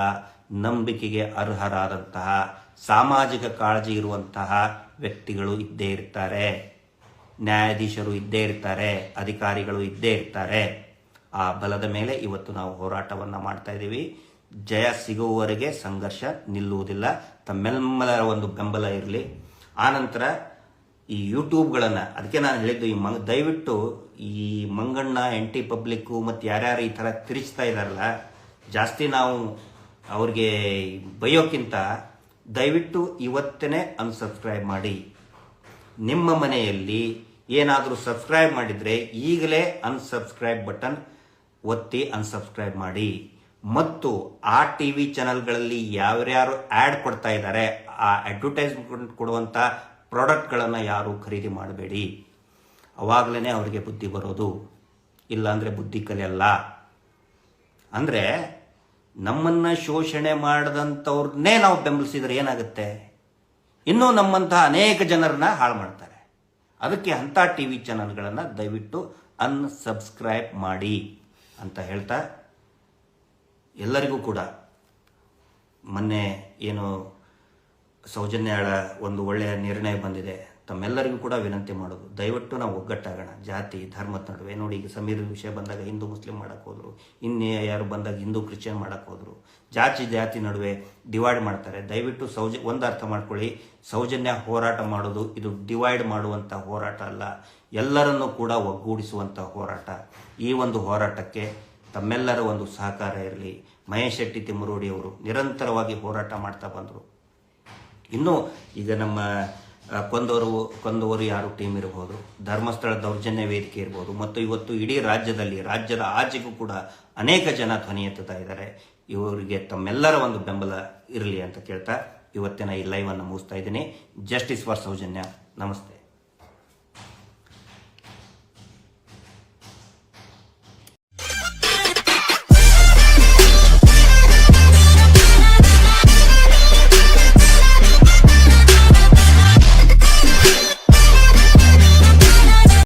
ನಂಬಿಕೆಗೆ ಅರ್ಹರಾದಂತಹ ಸಾಮಾಜಿಕ ಕಾಳಜಿ ಇರುವಂತಹ ವ್ಯಕ್ತಿಗಳು ಇದ್ದೇ ಇರ್ತಾರೆ. ನ್ಯಾಯಾಧೀಶರು ಇದ್ದೇ ಇರ್ತಾರೆ, ಅಧಿಕಾರಿಗಳು ಇದ್ದೇ ಇರ್ತಾರೆ. ಆ ಬಲದ ಮೇಲೆ ಇವತ್ತು ನಾವು ಹೋರಾಟವನ್ನು ಮಾಡ್ತಾ ಇದ್ದೀವಿ. ಜಯ ಸಿಗುವವರೆಗೆ ಸಂಘರ್ಷ ನಿಲ್ಲುವುದಿಲ್ಲ. ತಮ್ಮೆಲ್ಲರ ಒಂದು ಬೆಂಬಲ ಇರಲಿ. ಆನಂತರ ಈ ಯೂಟ್ಯೂಬ್ಗಳನ್ನು, ಅದಕ್ಕೆ ನಾನು ಹೇಳಿದ್ದು ದಯವಿಟ್ಟು ಈ ಮಂಗಣ್ಣ NT ಪಬ್ಲಿಕ್ಕು ಮತ್ತು ಯಾರ್ಯಾರು ಈ ಥರ ತಿರುಚ್ತಾ ಇದ್ದಾರಲ್ಲ, ಜಾಸ್ತಿ ನಾವು ಅವ್ರಿಗೆ ಬೈಯೋಕ್ಕಿಂತ ದಯವಿಟ್ಟು ಇವತ್ತೇ ಅನ್ಸಬ್ಸ್ಕ್ರೈಬ್ ಮಾಡಿ. ನಿಮ್ಮ ಮನೆಯಲ್ಲಿ ಏನಾದರೂ ಸಬ್ಸ್ಕ್ರೈಬ್ ಮಾಡಿದರೆ ಈಗಲೇ ಅನ್ಸಬ್ಸ್ಕ್ರೈಬ್ ಬಟನ್ ಒತ್ತಿ ಅನ್ಸಬ್ಸ್ಕ್ರೈಬ್ ಮಾಡಿ. ಮತ್ತು ಆ TV ಚಾನಲ್ಗಳಲ್ಲಿ ಯಾರ್ಯಾರು ಆ್ಯಡ್ ಕೊಡ್ತಾ ಇದ್ದಾರೆ, ಆ ಅಡ್ವರ್ಟೈಸ್ಮೆಂಟ್ ಕೊಡುವಂಥ ಪ್ರಾಡಕ್ಟ್ಗಳನ್ನು ಯಾರು ಖರೀದಿ ಮಾಡಬೇಡಿ. ಅವಾಗಲೇ ಅವರಿಗೆ ಬುದ್ಧಿ ಬರೋದು, ಇಲ್ಲಾಂದರೆ ಬುದ್ಧಿ ಕಲಿಯಲ್ಲ. ಅಂದರೆ ನಮ್ಮನ್ನು ಶೋಷಣೆ ಮಾಡಿದಂಥವ್ರನ್ನೇ ನಾವು ಬೆಂಬಲಿಸಿದ್ರೆ ಏನಾಗುತ್ತೆ? ಇನ್ನೂ ನಮ್ಮಂತಹ ಅನೇಕ ಜನರನ್ನ ಹಾಳು ಮಾಡ್ತಾರೆ. ಅದಕ್ಕೆ ಅಂಥ TV ಚಾನಲ್ಗಳನ್ನು ದಯವಿಟ್ಟು ಅನ್ಸಬ್ಸ್ಕ್ರೈಬ್ ಮಾಡಿ ಅಂತ ಹೇಳ್ತಾ, ಎಲ್ಲರಿಗೂ ಕೂಡ ಮೊನ್ನೆ ಏನು ಸೌಜನ್ಯಳ ಒಂದು ಒಳ್ಳೆಯ ನಿರ್ಣಯ ಬಂದಿದೆ, ತಮ್ಮೆಲ್ಲರಿಗೂ ಕೂಡ ವಿನಂತಿ ಮಾಡೋದು, ದಯವಿಟ್ಟು ನಾವು ಒಗ್ಗಟ್ಟಾಗೋಣ. ಜಾತಿ ಧರ್ಮದ ನಡುವೆ ನೋಡಿ, ಈಗ ಸಮೀರ್ ವಿಷಯ ಬಂದಾಗ ಹಿಂದೂ ಮುಸ್ಲಿಂ ಮಾಡಕ್ಕೆ ಹೋದ್ರು, ಇನ್ನೇ ಯಾರು ಬಂದಾಗ ಹಿಂದೂ ಕ್ರಿಶ್ಚಿಯನ್ ಮಾಡಕ್ಕೆ ಹೋದ್ರು. ಜಾತಿ ನಡುವೆ ಡಿವೈಡ್ ಮಾಡ್ತಾರೆ. ದಯವಿಟ್ಟು ಒಂದು ಅರ್ಥ ಮಾಡ್ಕೊಳ್ಳಿ, ಸೌಜನ್ಯ ಹೋರಾಟ ಮಾಡೋದು ಇದು ಡಿವೈಡ್ ಮಾಡುವಂಥ ಹೋರಾಟ ಅಲ್ಲ, ಎಲ್ಲರನ್ನೂ ಕೂಡ ಒಗ್ಗೂಡಿಸುವಂಥ ಹೋರಾಟ. ಈ ಒಂದು ಹೋರಾಟಕ್ಕೆ ತಮ್ಮೆಲ್ಲರ ಒಂದು ಸಹಕಾರ ಇರಲಿ. ಮಹೇಶ್ ಶೆಟ್ಟಿ ತಿಮ್ಮರೋಡಿ ಅವರು ನಿರಂತರವಾಗಿ ಹೋರಾಟ ಮಾಡ್ತಾ ಬಂದರು. ಇನ್ನೂ ಈಗ ನಮ್ಮ ಕೊಂದವರು ಯಾರು ಟೀಮ್ ಇರ್ಬೋದು, ಧರ್ಮಸ್ಥಳ ದೌರ್ಜನ್ಯ ವೇದಿಕೆ ಇರ್ಬೋದು, ಮತ್ತು ಇವತ್ತು ಇಡೀ ರಾಜ್ಯದ ಆಚೆಗೂ ಕೂಡ ಅನೇಕ ಜನ ಧ್ವನಿ ಎತ್ತುತ್ತಾ ಇದ್ದಾರೆ. ಇವರಿಗೆ ತಮ್ಮೆಲ್ಲರ ಒಂದು ಬೆಂಬಲ ಇರಲಿ ಅಂತ ಕೇಳ್ತಾ ಇವತ್ತಿನ ಈ ಲೈವನ್ನು ಮುಗಿಸ್ತಾ ಇದ್ದೀನಿ. Justice for Soujanya. ನಮಸ್ತೆ.